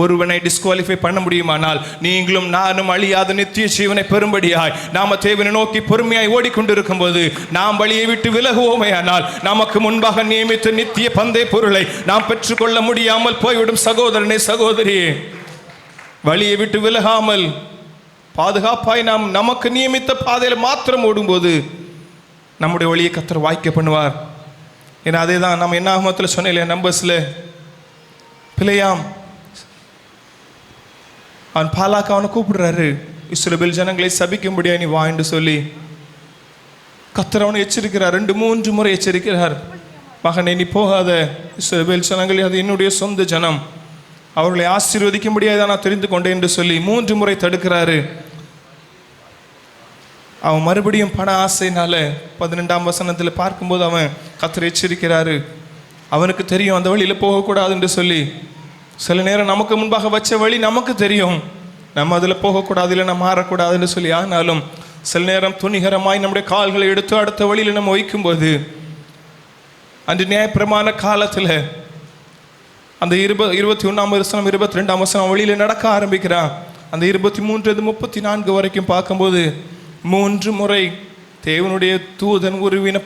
ஒருவனை டிஸ்குவாலிஃபை பண்ண முடியுமானால், நீங்களும் நானும் அழியாத நித்திய ஜீவனை பெறும்படியாய் நாம தேவனை நோக்கி பொறுமையாய் ஓடிக்கொண்டிருக்கும் போது நாம் வழியை விட்டு விலகுவோமே ஆனால், நமக்கு முன்பாக நியமித்த நித்திய பந்தய பொருளை நாம் பெற்றுக்கொள்ள முடியாமல் போய்விடும். சகோதரனே, சகோதரியே, வழியை விட்டு விலகாமல் பாதுகாப்பாய் நாம் நமக்கு நியமித்த பாதையில் மாத்திரம் ஓடும்போது நம்முடைய வழியை கர்த்தர் வாய்க்க பண்ணுவார். ஏன்னா அதே தான் நம்ம என்ன ஆகமத்தில் சொன்னேன், நம்பர்ஸில் பிழையாம் அவன் பாலாக்கு அவனை கூப்பிடுறாரு, இஸ்ரவேல் ஜனங்களை சபிக்கும்படியா நீ வா என்று சொல்லி கர்த்தர் அவனை எச்சரிக்கிறார். 2-3 முறை எச்சரிக்கிறார். மகனே, நீ போகாத, இஸ்ரவேல் ஜனங்களை அது என்னுடைய சொந்த ஜனம், அவர்களை ஆசீர்வதிக்கும்படியாக நான் தெரிந்து கொண்டேன் என்று சொல்லி 3 முறை தடுக்கிறாரு. அவன் மறுபடியும் பண ஆசைனால 12ஆம் வசனத்தில் பார்க்கும்போது அவன் கர்த்தரை எச்சரிக்கிறாரு. அவனுக்கு தெரியும் அந்த வழியில் போகக்கூடாது என்று சொல்லி. சில நேரம் நமக்கு முன்பாக வச்ச வழி நமக்கு தெரியும், நம்ம அதில் போகக்கூடாது, இல்லை நம்ம மாறக்கூடாதுன்னு சொல்லி. ஆனாலும் சில நேரம் துணிகரமாய் நம்முடைய கால்களை எடுத்து அடுத்த வழியில் நம்ம வைக்கும்போது, அன்று நியாயப்பிரமாண காலத்தில் அந்த 21ஆம் வசனம் 22ஆம் வசனம் வழியில் நடக்க ஆரம்பிக்கிறான். அந்த 23-34 வரைக்கும் பார்க்கும்போது 3 முறை தேவனுடைய தூதன் உருவின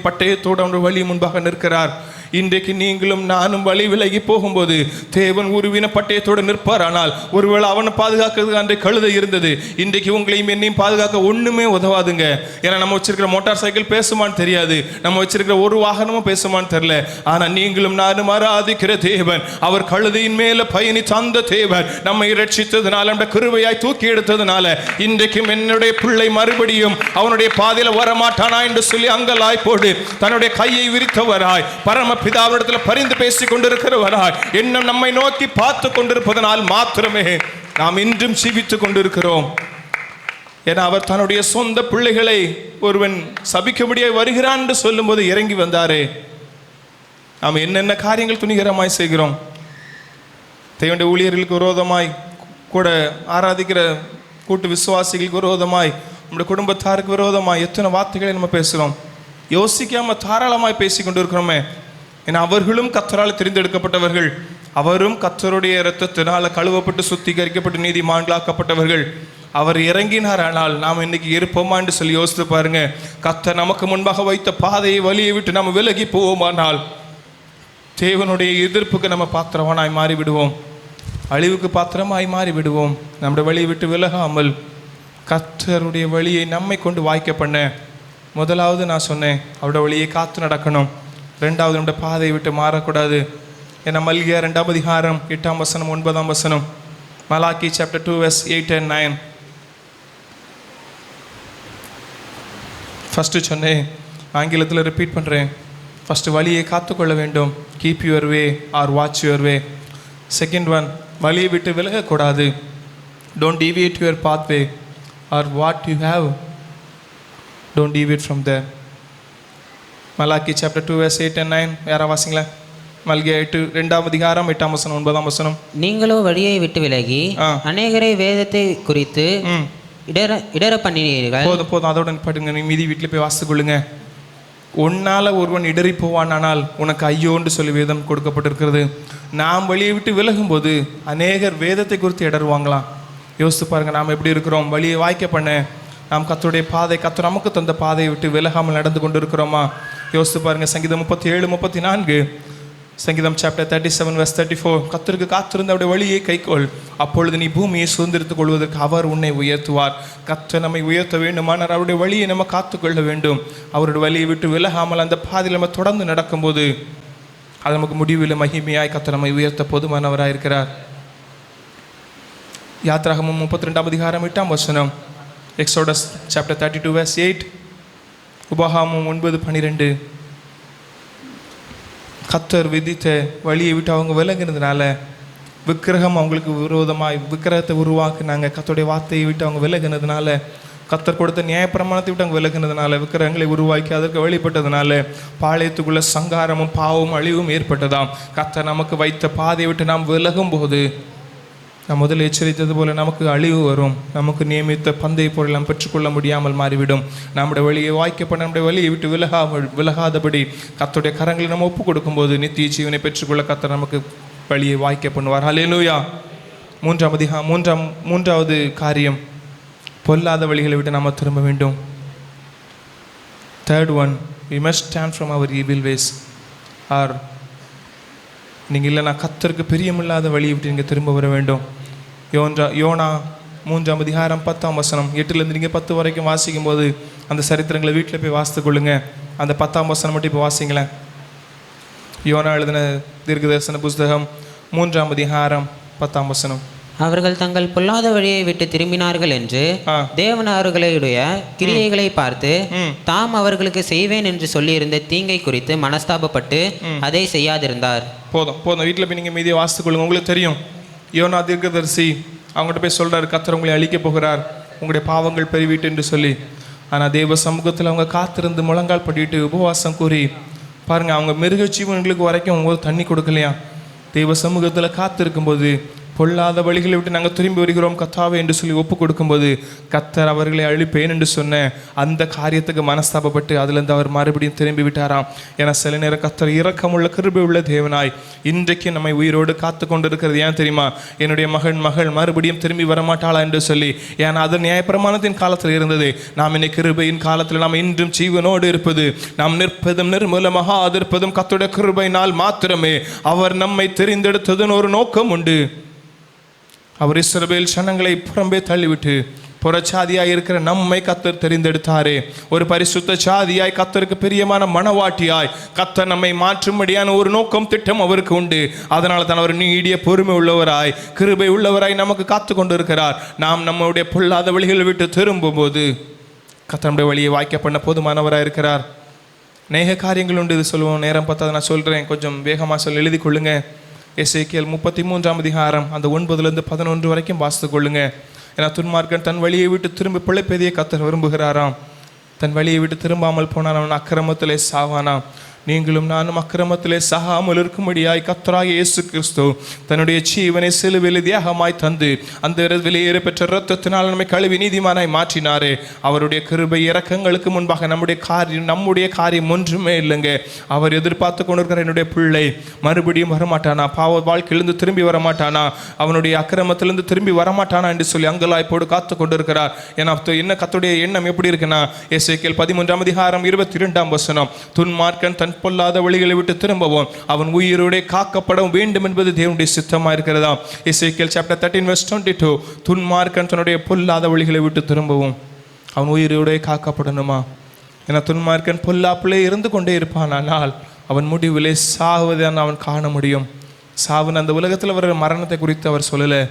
பட்டயத்தோடு அவனுடைய வழி முன்பாக நிற்கிறார். இன்றைக்கு நீங்களும் நானும் வழி விலகி போகும்போது தேவன் உருவின பட்டயத்தோடு நிற்பார். ஆனால் ஒருவேளை அவனை பாதுகாக்கிறது அன்றை கழுதை இருந்தது, இன்றைக்கு உங்களையும் என்னையும் பாதுகாக்க ஒன்றுமே உதவாதுங்க. ஏன்னா நம்ம வச்சிருக்கிற மோட்டார் சைக்கிள் பேசுமான்னு தெரியாது, நம்ம வச்சிருக்கிற ஒரு வாகனமும் பேசுமான்னு தெரியல. ஆனால் நீங்களும் நானும் ஆராதிக்கிற தேவன், அவர் கழுதையின் மேல பயணித்த அந்த தேவன் நம்மை இரட்சித்ததுனால, நம்முடைய கிருபையாய் தூக்கி எடுத்ததுனால இன்றைக்கும் என்னுடைய பிள்ளை மறுபடியும் அவனுடைய பாதையில் வரமாட்டானா என்று சொல்லி அங்கலாய் போடு தன்னுடைய கையை விரித்தவராய் பரம பிதாவிடத்தில் பரிந்து பேசிக் கொண்டிருக்கிறவராய் இன்னும் நம்மை நோக்கி பார்த்து கொண்டிருப்பதனால் மாத்திரமே நாம் இன்றும் ஜீவித்துக் கொண்டிருக்கிறோம். ஏன்னா அவர் தன்னுடைய சொந்த பிள்ளைகளை ஒருவன் சபிக்கும்படியாக வருகிறான் என்று சொல்லும் போது இறங்கி வந்தாரே. நாம் என்னென்ன காரியங்கள் துணிகரமாய் செய்கிறோம். தேவனுடைய ஊழியர்களுக்கு விரோதமாய், கூட ஆராதிக்கிற கூட்டு விசுவாசிகளுக்கு விரோதமாய், நம்முடைய குடும்பத்தாருக்கு விரோதமாய் எத்தனை வார்த்தைகளை நம்ம பேசுகிறோம். யோசிக்காம தாராளமாய் பேசி கொண்டு இருக்கிறோமே. ஏன்னா அவர்களும் கர்த்தரால் தெரிந்தெடுக்கப்பட்டவர்கள், அவரும் கர்த்தருடைய இரத்தத்தினால் கழுவப்பட்டு சுத்திகரிக்கப்பட்டு நீதிமான்களாக்கப்பட்டவர்கள். அவர் இறங்கினார், ஆனால் நாம் இன்னைக்கு இருப்போமா என்று சொல்லி யோசித்து பாருங்க. கர்த்தர் நமக்கு முன்பாக வைத்த பாதையை வழியை விட்டு நம்ம விலகி போவோமானால் தேவனுடைய எதிர்ப்புக்கு நம்ம பாத்திரமாய் மாறிவிடுவோம், அழிவுக்கு பாத்திரமாய் மாறிவிடுவோம். நம்முடைய வழியை விட்டு விலகாமல் கர்த்தருடைய வழியை நம்மை கொண்டு வாய்க்க பண்ண, முதலாவது நான் சொன்னேன் அவருடைய வழியை காத்து நடக்கணும். 2வது நம்முடைய பாதையை விட்டு மாறக்கூடாது. ஏன்னா மல்கியா 2ஆம் அதிகாரம் 8ஆம் வசனம் 9ஆம் வசனம், Malachi chapter 2 verse 8 and 9. First சொன்னேன், ஆங்கிலத்தில் ரிப்பீட் பண்ணுறேன். ஃபஸ்ட்டு வழியை காத்துக்கொள்ள வேண்டும், keep your way or watch your way. Second one, வழியை விட்டு விலகக்கூடாது, don't deviate your pathway or what you have, don't deviate from there. Malachi chapter 2 verse 8 and 9 யாரா வாசிங்களா? மல்கியா 2ஆம் அதிகாரம் 8ஆம் வசனம் 9ஆம் வசனம். நீங்களோ வழியை விட்டு விலகி அநேகரை வேதத்தை குறித்து இடர பண்ணினீர்கள். போதும் அதோட படுங்க. நீ மீதி வீட்டில் போய் வாசித்து கொள்ளுங்க. உன்னால ஒருவன் இடறி போவானால் உனக்கு ஐயோன்னு சொல்லி வேதம் கொடுக்கப்பட்டிருக்கிறது. நாம் வழியை விட்டு விலகும் போது அநேகர் வேதத்தை குறித்து இடருவாங்களாம். யோசித்து பாருங்க, நாம் எப்படி இருக்கிறோம்? வழியை வாய்க்க பண்ண நாம் கர்த்தருடைய பாதை, கர்த்தர் நமக்கு தந்த பாதையை விட்டு விலகாமல் நடந்து கொண்டு இருக்கிறோமா? யோசித்து பாருங்க. சங்கீதம் 37-34, சங்கீதம் சாப்டர் 37 verse 34. கர்த்தருக்கு காத்திருந்த அவருடைய வழியை கைக்கொள், அப்பொழுது நீ பூமியை சுதந்திரித்துக் கொள்வதற்கு அவர் உன்னை உயர்த்துவார். கர்த்தர் நம்மை உயர்த்த வேண்டுமானால் அவருடைய வழியை நம்ம காத்துக்கொள்ள வேண்டும். அவருடைய வழியை விட்டு விலகாமல் அந்த பாதையில் நம்ம தொடர்ந்து நடக்கும்போது அது நமக்கு முடிவில் மகிமையாய் கர்த்தர் நம்மை உயர்த்த போதுமானவராக இருக்கிறார். யாத்ராகமம் 32ஆம் அதிகாரம் 8ஆம் வசனம், எக்ஸோடஸ் சாப்டர் 32 verse 8, உபாகமம் 9:12. கர்த்தர் விதித்த வழியை விட்டு அவங்க விலகினதுனால, விக்கிரகம் அவங்களுக்கு விரோதமாய் விக்கிரகத்தை உருவாக்குனாங்க. கர்த்தருடைய வார்த்தையை விட்டு அவங்க விலகினதுனால, கர்த்தர் கொடுத்த நியாயப்பிரமாணத்தை விட்டு அவங்க விலகினதுனால, விக்கிரகங்களை உருவாக்கி அதற்கு வழிபட்டதுனால பாளையத்துக்குள்ள சங்காரமும் பாவமும் அழிவும் ஏற்பட்டதாம். கர்த்தர் நமக்கு வைத்த பாதையை விட்டு நாம் விலகும் போது நான் முதல் எச்சரித்தது போல நமக்கு அழிவு வரும். நமக்கு நியமித்த பந்தய பொருள் நாம் பெற்றுக்கொள்ள முடியாமல் மாறிவிடும். நம்முடைய வழியை வாய்க்கப்பட நம்முடைய வழியை விட்டு விலகாதபடி கர்த்தருடைய கரங்களை நம்ம ஒப்பு கொடுக்கும்போது நித்திய ஜீவனை பெற்றுக்கொள்ள கர்த்தர் நமக்கு வழியை வாய்க்க பண்ணுவார். ஹல்லேலூயா. மூன்றாவது காரியம், பொல்லாத வழிகளை விட்டு நாம் திரும்ப வேண்டும். Third one, we must stand from our evil ways. ஆர் நீங்கள் இல்லைனா கர்த்தருக்கு பிரியமில்லாத வழியை விட்டு நீங்கள் திரும்ப வர வேண்டும். யோனா 3ஆம் அதிகாரம் 10ஆம் வசனம், 8லேருந்து நீங்கள் 10 வரைக்கும் வாசிக்கும் போது அந்த சரித்திரங்களை வீட்டில் போய் வாசித்து கொள்ளுங்க. அந்த 10ஆம் வசனம் மட்டும் இப்போ வாசிங்களேன். யோனா எழுதின தீர்க்கதரிசன புஸ்தகம் 3ஆம் அதிகாரம் 10ஆம் வசனம். அவர்கள் தங்கள் பொல்லாத வழியை விட்டு திரும்பினார்கள் என்று தேவன் அவர்களுடைய கிரியைகளை பார்த்து தாம் அவர்களுக்கு செய்வேன் என்று சொல்லியிருந்த தீங்கை குறித்து மனஸ்தாபப்பட்டு அதை செய்யாதிருந்தார். போதும் வீட்டில் போய் நீங்கள் மீதியை வாசித்து கொள்ளுங்க. உங்களுக்கு தெரியும், யோனா தீர்க்கதரிசி அவங்ககிட்ட போய் சொல்கிறார், கர்த்தர் உங்களை அழிக்க போகிறார், உங்களுடைய பாவங்கள் பெருவிட்டு என்று சொல்லி. ஆனால் தேவ சமூகத்தில் அவங்க காத்திருந்து முழங்கால் படிட்டு உபவாசம் கூறி பாருங்கள், அவங்க மிருக ஜீவன்களுக்கு வரைக்கும் அவங்க தண்ணி கொடுக்கலையா. தேவ சமூகத்தில் காத்திருக்கும்போது பொல்லாத வழிகளை விட்டு நாங்கள் திரும்பி வருகிறோம் கர்த்தாவே என்று சொல்லி ஒப்பு கொடுக்கும்போது கர்த்தர் அவர்களை அழிப்பேன் என்று சொன்ன அந்த காரியத்துக்கு மனஸ்தாபப்பட்டு அதுலேருந்து அவர் மறுபடியும் திரும்பி விட்டாராம். ஏன்னா சில நேரம் கர்த்தர் இரக்கமுள்ள கிருபை உள்ள தேவனாய் இன்றைக்கு நம்மை உயிரோடு காத்து கொண்டு இருக்கிறது. ஏன் தெரியுமா? என்னுடைய மகள் மறுபடியும் திரும்பி வரமாட்டாளா என்று சொல்லி. ஏன்னா அது நியாயப்பிரமாணத்தின் காலத்தில் இருந்தது. நாம் இன்னைக்கு கிருபையின் காலத்தில் நாம் இன்றும் ஜீவனோடு இருப்பது, நாம் நிற்பதும் நிர்மூலமாக அதிர்ப்பதும் கர்த்தருடைய கிருபையினால் மாத்திரமே. அவர் நம்மை தெரிந்தெடுத்ததுன்னு ஒரு நோக்கம் உண்டு. அவர் இஸ்ரவேல் ஜனங்களை புறம்பே தள்ளிவிட்டு புறச்சாதியாய் இருக்கிற நம்மை கர்த்தர் தெரிந்தெடுத்தாரே. ஒரு பரிசுத்த சாதியாய் கர்த்தருக்கு பிரியமான மனவாட்டியாய் கர்த்தர் நம்மை மாற்றும்படியான ஒரு நோக்கம் திட்டம் அவருக்கு உண்டு. அதனால தான் அவர் நீடிய பொறுமை உள்ளவராய் கிருபை உள்ளவராய் நமக்கு காத்து கொண்டு இருக்கிறார். நாம் நம்முடைய பொல்லாத வழிகளை விட்டு திரும்பும் போது கர்த்தர் நம்முடைய வழியை வாய்க்க பண்ண போதுமானவராக இருக்கிறார். அநேக காரியங்கள் உண்டு. இது சொல்லுவோம், நேரம் பார்த்தா நான் சொல்கிறேன், கொஞ்சம் வேகமாக சொல்லி எழுதி கொள்ளுங்க. எசேக்கியேல் 33ஆம் அதிகாரம் அந்த 9லேருந்து 11 வரைக்கும் வாசித்து கொள்ளுங்க. ஏன்னா துன்மார்க்கன் தன் வழியை விட்டு திரும்ப பிழைப்பதையே கர்த்தர் விரும்புகிறாராம். தன் வழியை விட்டு திரும்பாமல் போனால் அவன் அக்கிரமத்திலே சாவானாம். நீங்களும் நானும் அக்கிரமத்திலே சாகாமல் இருக்கும்படியாய் கர்த்தராகிய இயேசு கிறிஸ்து தன்னுடைய ஜீவனை சிலுவையில் தியாகமாய் தந்து அந்த வெளியேற பெற்ற இரத்தத்தினால் நம்மை கழுவி நீதிமானாய் மாற்றினாரே. அவருடைய கிருபை இரக்கங்களுக்கு முன்பாக நம்முடைய காரியம் ஒன்றுமே இல்லைங்க. அவர் எதிர்பார்த்து கொண்டிருக்கிற என்னுடைய பிள்ளை மறுபடியும் வரமாட்டானா, பாவ வாழ்க்கையிலிருந்து திரும்பி வரமாட்டானா, அவனுடைய அக்கிரமத்திலிருந்து திரும்பி வரமாட்டானா என்று சொல்லி அங்கலாய்ப்போடு காத்து கொண்டிருக்கிறார். ஏன்னா என்ன கர்த்தருடைய எண்ணம் எப்படி இருக்குன்னா, எசேக்கியேல் 13ஆம் அதிகாரம் 22ஆம் வசனம், துன்மார்க்கன் தன் பொல்லாத வழிகளை விட்டு திரும்பவும் அவன் உயிரோட காக்கப்பட வேண்டும் என்பது தேவனுடைய சித்தமாக இருக்கிறதா. எசேக்கியேல் சாப்டர் 13 verse 22, துன்மார்க்கன் தன்னுடைய பொல்லாத வழிகளை விட்டு திரும்பவும் அவன் உயிரோட காக்கப்படணுமா? ஏன்னா துன்மார்க்கன் பொல்லாப்பிலே இருந்து கொண்டே இருப்பான், ஆனால் அவன் முடிவிலே சாகுவதான் அவன் காண முடியும். சாவுன்னு அந்த உலகத்தில் வர மரணத்தை குறித்து அவர் சொல்லலை,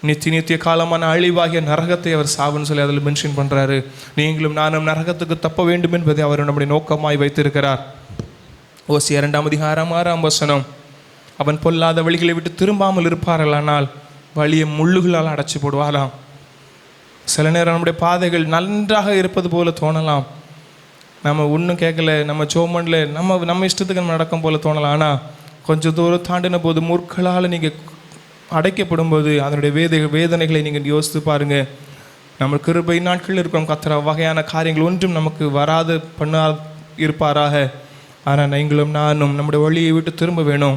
நித்திய காலமான அழிவாகிய நரகத்தை அவர் சாவுன்னு சொல்லி அதில் மென்ஷன் பண்ணுறாரு. நீங்களும் நானும் நரகத்துக்கு தப்ப வேண்டும் என்பதை அவர் நம்முடைய நோக்கமாய் வைத்திருக்கிறார். ஓசியா 2ஆம் அதிகாரம் 6ஆம் வசனம், அவன் பொல்லாத வழிகளை விட்டு திரும்பாமல் இருப்பார்களானால் வழியை முள்ளுகளால் அடைச்சி போடுவாராம். சில நேரம் நம்முடைய பாதைகள் நன்றாக இருப்பது போல தோணலாம், நம்ம ஒன்றும் கேட்கல, நம்ம சோமனில் நம்ம இஷ்டத்துக்கு நடக்கும் போல தோணலாம். ஆனால் கொஞ்சம் தூரம் தாண்டின போது முற்களால் நீங்கள் அடைக்கப்படும் போது அதனுடைய வேதனைகளை நீங்கள் யோசித்து பாருங்கள். நம்ம கிருபை நாட்கள் இருக்கிறோம். கர்த்தர் வகையான காரியங்கள் ஒன்றும் நமக்கு வராது பண்ணா இருப்பாராக. ஆனால் நீங்களும் நானும் நம்முடைய வழியை விட்டு திரும்ப வேணும்.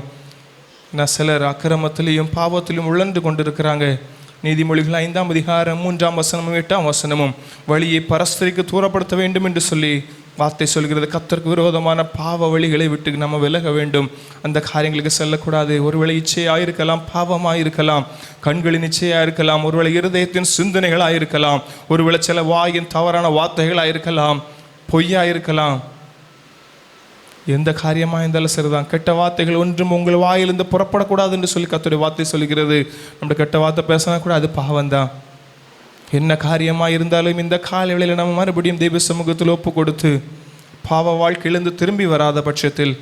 நான் சிலர் அக்கிரமத்திலையும் பாவத்திலையும் உழன்று கொண்டிருக்கிறாங்க. நீதிமொழிகள் 5ஆம் அதிகாரம் 3ஆம் வசனமும் 8ஆம் வசனமும் வழியை பரஸ்பரிக்கு தூரப்படுத்த வேண்டும் என்று சொல்லி வார்த்தை சொல்கிறது. கர்த்தருக்கு விரோதமான பாவ வழிகளை விட்டு நம்ம விலக வேண்டும். அந்த காரியங்களுக்கு செல்லக்கூடாது. ஒருவேளை இச்சையாக இருக்கலாம், பாவமாக இருக்கலாம், கண்களின் இச்சையாக இருக்கலாம், ஒருவேளை இருதயத்தின் சிந்தனைகளாக இருக்கலாம், ஒருவேளை சில வாயின் தவறான வார்த்தைகளாக இருக்கலாம், பொய்யாக இருக்கலாம். எந்த காரியமாக இருந்தாலும் சரிதான். கெட்ட வார்த்தைகள் ஒன்றும் உங்கள் வாயிலிருந்து புறப்படக்கூடாது என்று சொல்லி கர்த்தருடைய வார்த்தை சொல்கிறது. நம்மளுடைய கெட்ட வார்த்தை பேசினா கூட அது பாவம்தான். என்ன காரியமாக இருந்தாலும் இந்த காலை வேளையில் நம்ம மறுபடியும் தெய்வ சமூகத்தில் ஒப்பு கொடுத்து பாவ வாழ்க்கையிலிருந்து திரும்பி வராத பட்சத்தில்,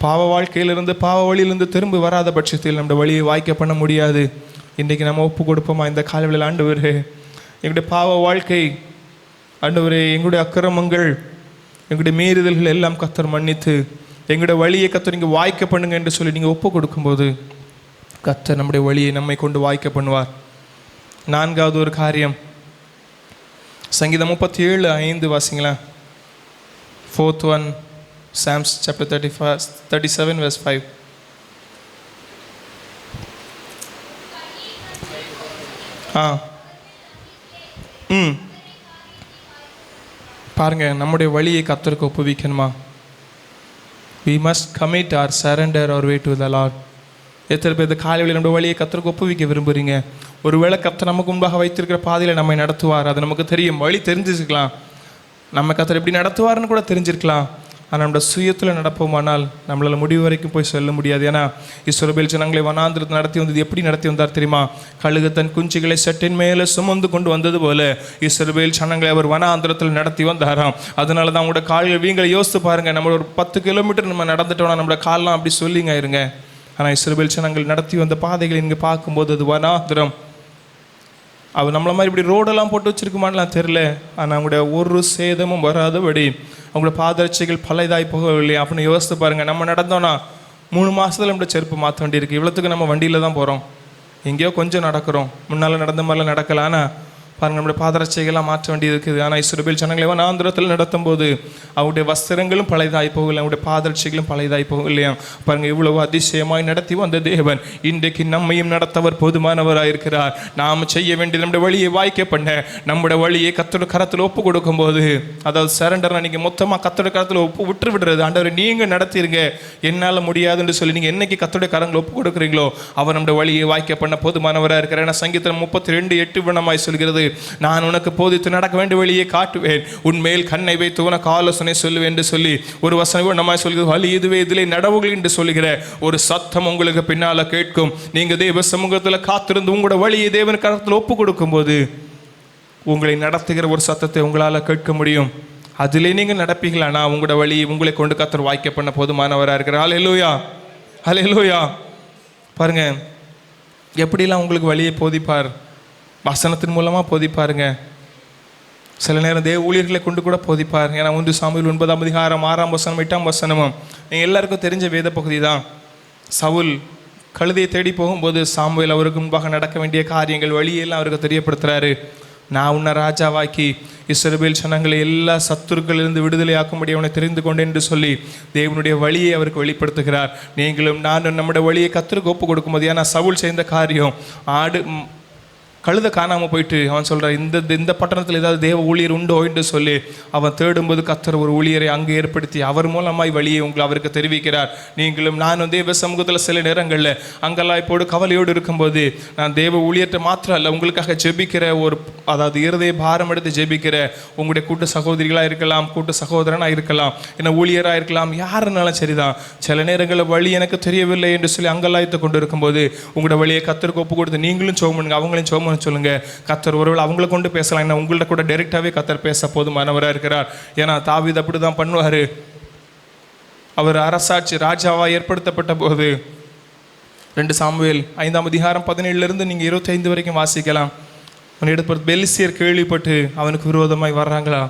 பாவ வாழ்க்கையிலிருந்து பாவ வழியிலிருந்து திரும்பி வராத பட்சத்தில் நம்முடைய வழியை வாய்க்க பண்ண முடியாது. இன்றைக்கி நம்ம ஒப்பு கொடுப்போமா இந்த காலை வேளையில்? ஆண்டவரே, எங்களுடைய பாவ வாழ்க்கை, ஆண்டவரே, எங்களுடைய அக்கிரமங்கள், எங்களுடைய மீறுதல்கள் எல்லாம் கர்த்தர் மன்னித்து எங்களுடைய வழியை கர்த்தர் நீங்கள் வாய்க்க பண்ணுங்க என்று சொல்லி நீங்கள் ஒப்பு கொடுக்கும்போது கர்த்தர் நம்முடைய வழியை நம்மை கொண்டு வாய்க்க பண்ணுவார். 4வது ஒரு காரியம், சங்கீதம் 37:5 வாசிங்களா. 4th one, Psalms chapter 37 verse 5. பாருங்க, நம்முடைய வழியை கர்த்தருக்கு ஒப்புவிக்கணுமா? we must commit or surrender our way to the Lord. எத்தனை பேர் இந்த காலை வேளையில் நம்முடைய வழியை கர்த்தருக்கு ஒப்புவிக்க விரும்புகிறீங்க? ஒருவேளை கர்த்தர் நமக்கு முன்பாக வைத்திருக்கிற பாதையில் நம்மை நடத்துவார். அது நமக்கு தெரியும், வழி தெரிஞ்சிருக்கலாம். நம்ம கர்த்தர் எப்படி நடத்துவார்னு கூட தெரிஞ்சிருக்கலாம். ஆனால் நம்மளோட சுயத்தில் நடப்போமானால் நம்மளால் முடிவு வரைக்கும் போய் சொல்ல முடியாது. ஏன்னா இஸ்ரவேல் ஜனங்களை வனாந்திரத்தை நடத்தி வந்தது எப்படி நடத்தி வந்தார் தெரியுமா? கழுகு தன் குஞ்சுகளை சட்டின் மேலே சுமந்து கொண்டு வந்தது போல இஸ்ரவேல் ஜனங்களை அவர் வனாந்திரத்தில் நடத்தி வந்தாராம். அதனால தான் அவங்களோட கால்கள் வீங்களை யோசித்து பாருங்கள். நம்ம ஒரு 10 கிலோமீட்டர் நம்ம நடந்துட்டோம்னா நம்மளோட கால்லாம் அப்படி சொல்லிங்க இருங்க. ஆனால் இஸ்ரவேல் ஜனங்கள் நடத்தி வந்த பாதைகளை இங்கே பார்க்கும்போது அது வனாந்திரம். அவர் நம்மள மாதிரி இப்படி ரோடெல்லாம் போட்டு வச்சுருக்குமான்லாம் தெரில. ஆனால் அவங்களுடைய ஒரு சேதமும் வராதபடி அவங்களோட பாதரட்சைகள் பழையதாய் போகவில்லை அப்படின்னு யோசித்து பாருங்கள். நம்ம நடந்தோன்னா 3 மாதத்தில் நம்மளோட செருப்பு மாற்ற வேண்டியிருக்கு. இவ்வளோத்துக்கு நம்ம வண்டியில் தான் போகிறோம், எங்கேயோ கொஞ்சம் நடக்கிறோம். முன்னால் நடந்த மாதிரிலாம் நடக்கலாம். ஆனால் பாருங்கள், நம்முடைய பாதரட்சைகள்லாம் மாற்ற வேண்டியது இருக்குது. ஆனால் இஸ்ரவேல் ஜனங்களை வனாந்திரத்தில் நடத்தும் போது அவருடைய வஸ்திரங்களும் பழையதாய் போகலை, அவருடைய பாதரட்சைகளும் பழையதாய் போகலையா? பாருங்கள், இவ்வளவு அதிசயமாய் நடத்தி வந்த தேவன் இன்றைக்கு நம்மையும் நடத்தவர் போதுமானவராயிருக்கிறார். நாம் செய்ய வேண்டியது நம்முடைய வழியை வாய்க்க பண்ண, நம்முடைய வழியை கர்த்தருடைய கரத்தில் ஒப்பு கொடுக்கும்போது, அதாவது சரண்டர்னா நீங்கள் மொத்தமாக கர்த்தருடைய கரத்தில் ஒப்பு விட்டு விடுறது. ஆண்டவர் நீங்கள் நடத்திருங்க, என்னால் முடியாதுன்னு சொல்லி நீங்கள் என்னைக்கு கர்த்தருடைய கரங்களை ஒப்பு கொடுக்குறீங்களோ அவர் நம்முடைய வழியை வாய்க்க பண்ண போதுமானவராக இருக்கிறார். ஏன்னா சங்கீதம் 32:8 விண்ணமாய் சொல்கிறது, நான் உனக்கு போதித்து நடக்க வேண்டிய வழியை காட்டுவேன், உன்மேல் கண்ணை வைத்து உனக்கு ஆலோசனை சொல்லுவேன் என்று சொல்லி ஒரு வசனம் நம்ம சொல்கிறது. வழி இதுவே, இதிலே நடவுகள் என்று சொல்லுகிற ஒரு சத்தம் உங்களுக்கு பின்னால கேட்கும். நீங்க தேவ சமூகத்தில் காத்திருந்து உங்களோட வழியை தேவன் கரத்தில் ஒப்பு கொடுக்கும் போது உங்களை நடத்துகிற ஒரு சத்தத்தை உங்களால் கேட்க முடியும். அதிலே நீங்கள் நடப்பீங்களானா உங்களோட வழி உங்களை கொண்டு கர்த்தர் வாய்க்க பண்ண போதுமானவராக இருக்கிறார். ஹல்லேலூயா, ஹல்லேலூயா. பாருங்க, எப்படிலாம் உங்களுக்கு வழியை போதிப்பார்? வசனத்தின் மூலமாக போதிப்பாருங்க. சில நேரம் தேவ ஊழியர்களை கொண்டு கூட போதிப்பார். ஏன்னா 1 சாமுவேல் 9ஆம் அதிகாரம் 6ஆம் வசனம் 8ஆம் வசனமும் நீங்கள் எல்லாருக்கும் தெரிஞ்ச வேத பகுதி தான். சவுல் கழுதையை தேடி போகும்போது சாமுவேல் அவருக்கு முன்பாக நடக்க வேண்டிய காரியங்கள் வழியெல்லாம் அவருக்கு தெரியப்படுத்துகிறாரு. நான் உன்னை ராஜாவாக்கி இஸ்ரவேல் ஜனங்களை எல்லா சத்துருக்களிலிருந்து விடுதலையாக்கும்படி அவனை தெரிந்து கொண்டேன் என்று சொல்லி தேவனுடைய வழியை அவருக்கு வெளிப்படுத்துகிறார். நீங்களும் நானும் நம்முடைய வழியை கர்த்தருக்கு ஒப்பு கொடுக்கும்போது, ஏன்னா சவுல் செய்த காரியம், கழுதை காணாமல் போயிட்டு அவன் சொல்கிறான், இந்த பட்டணத்தில் ஏதாவது தேவ ஊழியர் உண்டோ என்று சொல்லி அவன் தேடும்போது கர்த்தர் ஒரு ஊழியரை அங்கே ஏற்படுத்தி அவர் மூலமாய் வழியை அவருக்கு தெரிவிக்கிறார். நீங்களும் நானும் தேவ சமூகத்தில் சில நேரங்களில் அங்கெல்லாம் இப்போது கவலையோடு இருக்கும்போது நான் தேவ ஊழியர்கிட்ட மாத்திரம் அல்ல, உங்களுக்காக ஜெபிக்கிற அதாவது இருதய பாரம் எடுத்து ஜெபிக்கிற உங்களுடைய கூட்டு சகோதரிகளாக இருக்கலாம், கூட்டு சகோதரனாக இருக்கலாம், என்ன ஊழியராக இருக்கலாம், யாருனாலும் சரிதான். சில நேரங்களில் வழி எனக்கு தெரியவில்லை என்று சொல்லி அங்கலாய்த்து கொண்டு இருக்கும்போது உங்களோட வழியை கர்த்தருக்கு ஒப்பு கொடுத்து நீங்களும் சோம் பண்ணுங்க, அவங்களையும் சோம் சொல்லுங்க. கர்த்தர் ஒருவேளை அவங்கள கொண்டு பேசலாம், என்ன உங்கள்ட்ட கூட டைரெக்டாகவே கர்த்தர் பேச போதுமானவராக இருக்கிறார். ஏன்னா தாவீது அப்படி தான் பண்ணுவார். அவர் அரசாட்சி ராஜாவாக ஏற்படுத்தப்பட்ட போது 2 சாமுவேல் 5ஆம் அதிகாரம் 17 நீங்கள் 25 வரைக்கும் வாசிக்கலாம். அவன் எடுத்து பெலிஸ்தியர் கேள்விப்பட்டு அவனுக்கு விரோதமாய் வர்றாங்களா,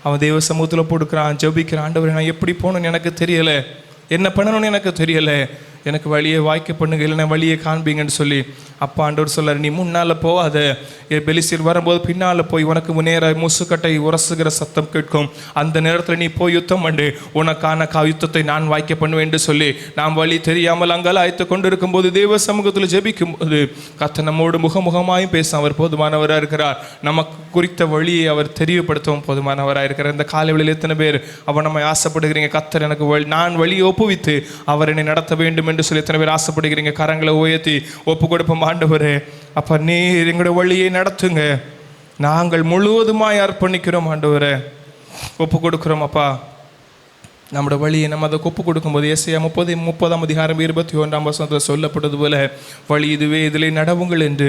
அவன் தேவ சமூகத்தில் போடுக்கிறான், ஜெபிக்கிறான், ஆண்டவரே நான் எப்படி போகணும்னு எனக்கு தெரியலை, என்ன பண்ணணும்னு எனக்கு தெரியலை, எனக்கு வழியை வாய்க்க பண்ணுங்க, இல்லைன்னா வழியை காண்பீங்கன்னு சொல்லி அப்பா ஆண்டவர் சொல்லார், நீ முன்னால் போகாத, பெலிஸ்தீர் வரும்போது பின்னால் போய் உனக்கு நேர முசுக்கட்டை உரசுகிற சத்தம் கேட்கும், அந்த நேரத்தில் நீ போய் யுத்தம் பண்ணு, உனக்கான யுத்தத்தை நான் வாய்க்க பண்ணுவேன் என்று சொல்லி நாம் வழி தெரியாமல் அங்கால அழைத்து கொண்டு இருக்கும்போது தேவ சமூகத்தில் ஜெபிக்கும் போது கர்த்தர் நம்மோடு முகமுகமாயும் பேச அவர் போதுமானவராக இருக்கிறார். நமக்கு குறித்த வழியை அவர் தெரியப்படுத்தவும் போதுமானவராக இருக்கிறார். இந்த காலைவெளியில் எத்தனை பேர் அவர் நம்மை ஆசைப்படுகிறீங்க, கர்த்தர் எனக்கு நான் வழியை ஒப்புவித்து அவர் என்னை நடத்த வேண்டும் என்று சொல்லி எத்தனை பேர் ஆசைப்படுகிறீங்க? கரங்களை உயர்த்தி ஒப்பு கொடுப்போம். ஆண்டவரே, அப்ப நீர் எங்களுடைய வழியை நடத்துங்க, நாங்கள் முழுவதுமாய் அர்ப்பணிக்கிறோம். ஆண்டவரே, ஒப்பு கொடுக்கிறோம். அப்பா, நம்முடைய வழியை நம்ம அதை ஒப்பு கொடுக்கும்போது ஏசாயா 30:21 சொல்லப்பட்டது போல வழி இதுவே, இதிலே நடவுங்கள் என்று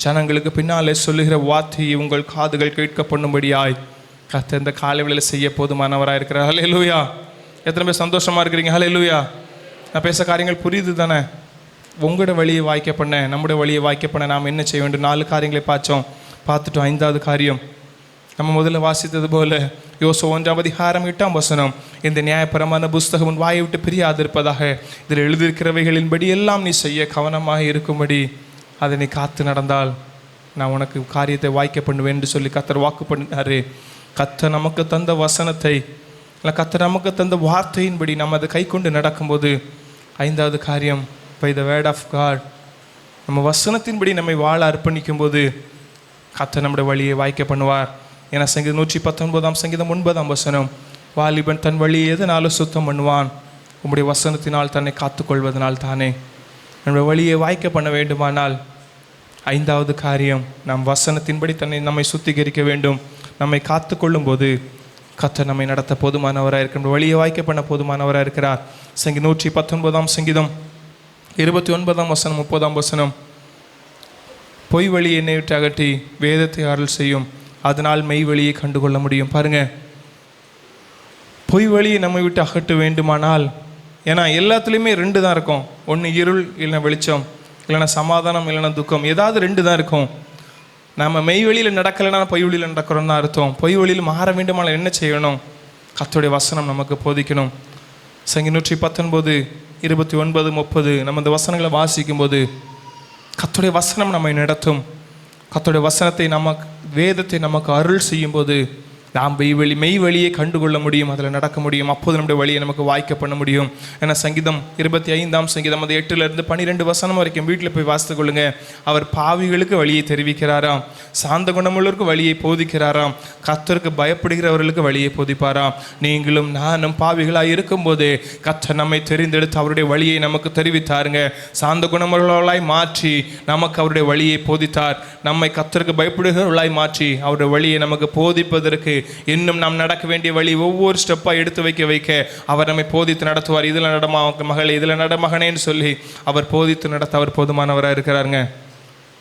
ஜனங்களுக்கு பின்னாலே சொல்லுகிற வார்த்தையை உங்கள் காதுகள் கேட்க பண்ணும்படியாய் கர்த்தர் இந்த காலைவேளையில் செய்ய போதுமானவராக இருக்கிறார். ஹல்லேலூயா. எத்தனை பேர் சந்தோஷமா இருக்கிறீங்க? ஹல்லேலூயா. நான் பேச காரியங்கள் புரியுது தானே? உங்களோட வழியை வாய்க்க பண்ண, நம்முடைய வழியை வாய்க்க பண்ண நாம் என்ன செய்ய வேண்டும்? 4 காரியங்களை பார்த்துட்டோம். 5வது காரியம் நம்ம முதல்ல வாசித்தது போல யோசுவா 1:8 இந்த நியாயப்பிரமாண புஸ்தகம் உன் வாயை விட்டு பிரியாதிருப்பதாக, இதில் எழுதியிருக்கிறவைகளின்படி எல்லாம் நீ செய்ய கவனமாக இருக்கும்படி அதை நீ காத்து நடந்தால் நான் உனக்கு காரியத்தை வாய்க்க பண்ணுவேன் என்று சொல்லி கர்த்தர் வாக்கு பண்ணினாரு. கர்த்தர் நமக்கு தந்த வசனத்தை, இல்லை கர்த்தர் நமக்கு தந்த வார்த்தையின்படி நம்ம அதை கை கொண்டு நடக்கும்போது 5வது காரியம், by the word of God, நம்ம வசனத்தின்படி நம்மை வாழ அர்ப்பணிக்கும் போது கர்த்தர் நம்முடைய வழியை வாய்க்க பண்ணுவார். ஏன்னா சங்கீதம் 119:9 வாலிபன் தன் வழியை எதனாலும் சுத்தம் பண்ணுவான், உம்முடைய வசனத்தினால் தன்னை காத்துக்கொள்வதனால் தானே. நம்முடைய வழியை வாய்க்க பண்ண வேண்டுமானால் 5வது காரியம், நம் வசனத்தின்படி நம்மை சுத்திகரிக்க வேண்டும். நம்மை காத்து கொள்ளும் போது கர்த்தர் நம்மை நடத்த போதுமானவராக இருக்கிற, வழியை வாய்க்க பண்ண போதுமானவராக இருக்கிறார். 119 29 30 பொய் வழி என்னை விட்டு அகற்றி வேதத்தை அருள் செய்யும், அதனால் மெய் வழியை கண்டுகொள்ள முடியும். பாருங்க, பொய் வழியை நம்மை விட்டு அகற்ற வேண்டுமானால், ஏன்னா எல்லாத்துலேயுமே 2 தான் இருக்கும், ஒன்று இருள் இல்லைன்னா வெளிச்சம், இல்லைன்னா சமாதானம் இல்லைன்னா துக்கம், ஏதாவது 2 தான் இருக்கும். நம்ம மெய் வழியில் நடக்கலைன்னா பொய் வழியில் நடக்கிறோம் தான் அர்த்தம். பொய் வழியில் மாற வேண்டுமானால் என்ன செய்யணும்? கர்த்தருடைய வசனம் நமக்கு போதிக்கணும். சங்கீதம் 119 29 30 நம்ம இந்த வசனங்களை வாசிக்கும் போது கர்த்தருடைய வசனம் நம்மை நடத்தும். கர்த்தருடைய வசனத்தை வேதத்தை நமக்கு அருள் செய்யும் போது நாம் மெய் வழியை கண்டுகொள்ள முடியும், அதில் நடக்க முடியும். அப்போது நம்முடைய வழியை நமக்கு வாய்க்க பண்ண முடியும். ஏன்னா சங்கீதம் 25 சங்கீதம் 8-12 வரைக்கும் வீட்டில் போய் வாசித்து கொள்ளுங்க. அவர் பாவிகளுக்கு வழியை தெரிவிக்கிறாராம், சாந்த குணமுள்ளவருக்கு வழியை போதிக்கிறாராம், கர்த்தருக்கு பயப்படுகிறவர்களுக்கு வழியை போதிப்பாராம். நீங்களும் நானும் பாவிகளாக இருக்கும்போது கர்த்தர் நம்மை தெரிந்தெடுத்து அவருடைய வழியை நமக்கு தெரிவித்தாருங்க. சாந்த குணமுள்ளவர்களாய் மாற்றி நமக்கு அவருடைய வழியை போதித்தார். நம்மை கர்த்தருக்கு பயப்படுகிறவர்களாய் மாற்றி அவருடைய வழியை நமக்கு போதிப்பதற்கு இன்னும் நாம் நடக்க வேண்டிய வழி ஒவ்வொரு ஸ்டெப்பாக எடுத்து வைக்க அவர் நம்மை போதித்து நடத்துவார். இதில் நடமா மகளே, இதில் நட மகனேன்னு சொல்லி அவர் போதித்து நடத்த அவர் போதுமானவராக இருக்கிறாருங்க.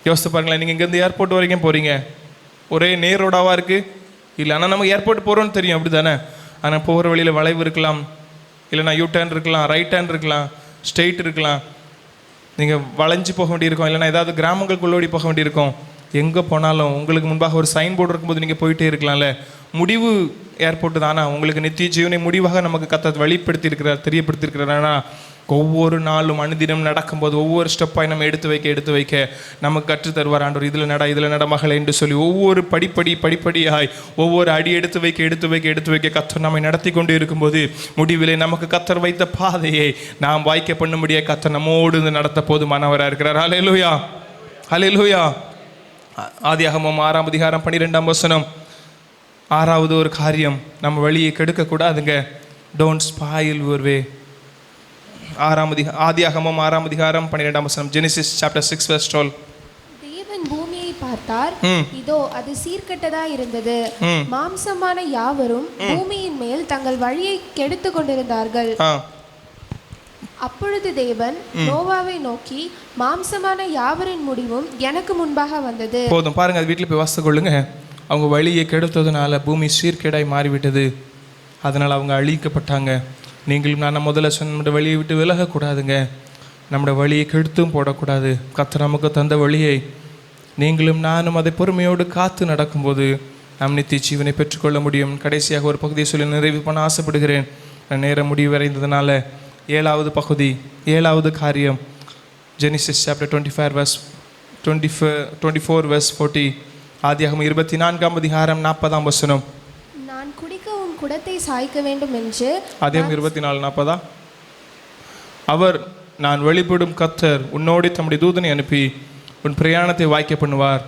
யோசித்து பாருங்களேன், நீங்கள் இங்கேருந்து ஏர்போர்ட் வரைக்கும் போகிறீங்க, ஒரே நேர் ரோடாவாக இருக்குது இல்லை, ஆனால் நம்ம ஏர்போர்ட் போகிறோன்னு தெரியும், அப்படி தானே? ஆனால் போகிற வழியில் வளைவு இருக்கலாம், இல்லைனா யூ டர்ன் இருக்கலாம், ரைட் ஹேண்ட் இருக்கலாம், ஸ்ட்ரெயிட் இருக்கலாம், நீங்கள் வளைஞ்சு போக வேண்டியிருக்கும், இல்லைனா ஏதாவது கிராமங்களுக்குள்ளோடி போக வேண்டியிருக்கும். எங்கே போனாலும் உங்களுக்கு முன்பாக ஒரு சைன் போர்டு இருக்கும்போது நீங்கள் போயிட்டே இருக்கலாம்ல. முடிவு ஏர்போர்ட்டு தானா? உங்களுக்கு நித்திய ஜீவனை முடிவாக நமக்கு கர்த்தர் வெளிப்படுத்தியிருக்கிறார், தெரியப்படுத்தியிருக்கிறார். ஆனால் ஒவ்வொரு நாளும் அனுதினம் நடக்கும்போது ஒவ்வொரு ஸ்டெப்பாக நம்ம எடுத்து வைக்க நமக்கு கற்றுத்தருவார் ஆண்டவர். இதில் நட மகளே என்று சொல்லி ஒவ்வொரு படிப்படியாய் ஒவ்வொரு அடி எடுத்து வைக்க கர்த்தர் நம்மை நடத்தி கொண்டு இருக்கும்போது முடிவிலே நமக்கு கர்த்தர் வைத்த பாதையை நாம் வாய்க்க பண்ணும்படியாக கர்த்தர் நம்மோடு நடத்த போதுமானவராக இருக்கிறார். ஹல்லேலூயா, ஹல்லேலூயா. ஆதியாகமம் 6:12 6வது ஒரு காரியம், நம்ம வழியை கெடுக்கக்கூடாதுங்க. Don't spoil your way. ஆதியாகமம் 6:12 Genesis chapter 6:12. தேவன் பூமியை பார்த்தார், இதோ அது சீர்கெட்டதா இருந்தது, மாம்சமான யாவரும் பூமியின் மேல் தங்கள் வழியை கெடுத்து கொண்டிருந்தார்கள். அப்பொழுது தேவன் நோவாவை நோக்கி, மாம்சமான யாவரின் முடிவும் எனக்கு முன்பாக வந்தது. போதும் பாருங்க, அது வீட்டில் போய் வாசித்து கொள்ளுங்க. அவங்க வழியை கெடுத்ததுனால பூமி சீர்கேடாய் மாறிவிட்டது, அதனால் அவங்க அழிக்கப்பட்டாங்க. நீங்களும் நான் முதல்ல சொன்ன வழியை விட்டு விலகக்கூடாதுங்க, நம்முடைய வழியை கெடுத்தும் போடக்கூடாது. கர்த்தர் நமக்கு தந்த வழியை நீங்களும் நானும் அதை பொறுமையோடு காத்து நடக்கும்போது நாம் நித்திய ஜீவனை பெற்றுக்கொள்ள முடியும். கடைசியாக ஒரு பகுதியை சொல்லி நிறைவு பண்ண ஆசைப்படுகிறேன். நேரம் முடிவு வரைந்ததுனால ஏழாவது பகுதி, ஏழாவது காரியம். Genesis chapter 24 verse 40. ஆதியாகமம் 24ஆம் அதிகாரம் 40ஆம் வசனம். நான் குடிக்க உன் குடத்தை சாய்க்க வேண்டும் என்று. ஆதியாகமம் 24:40. அவர், நான் வெளிப்படும் கர்த்தர் உன்னோடு தம்முடைய தூதனை அனுப்பி உன் பிரயாணத்தை வாய்க்க பண்ணுவார்.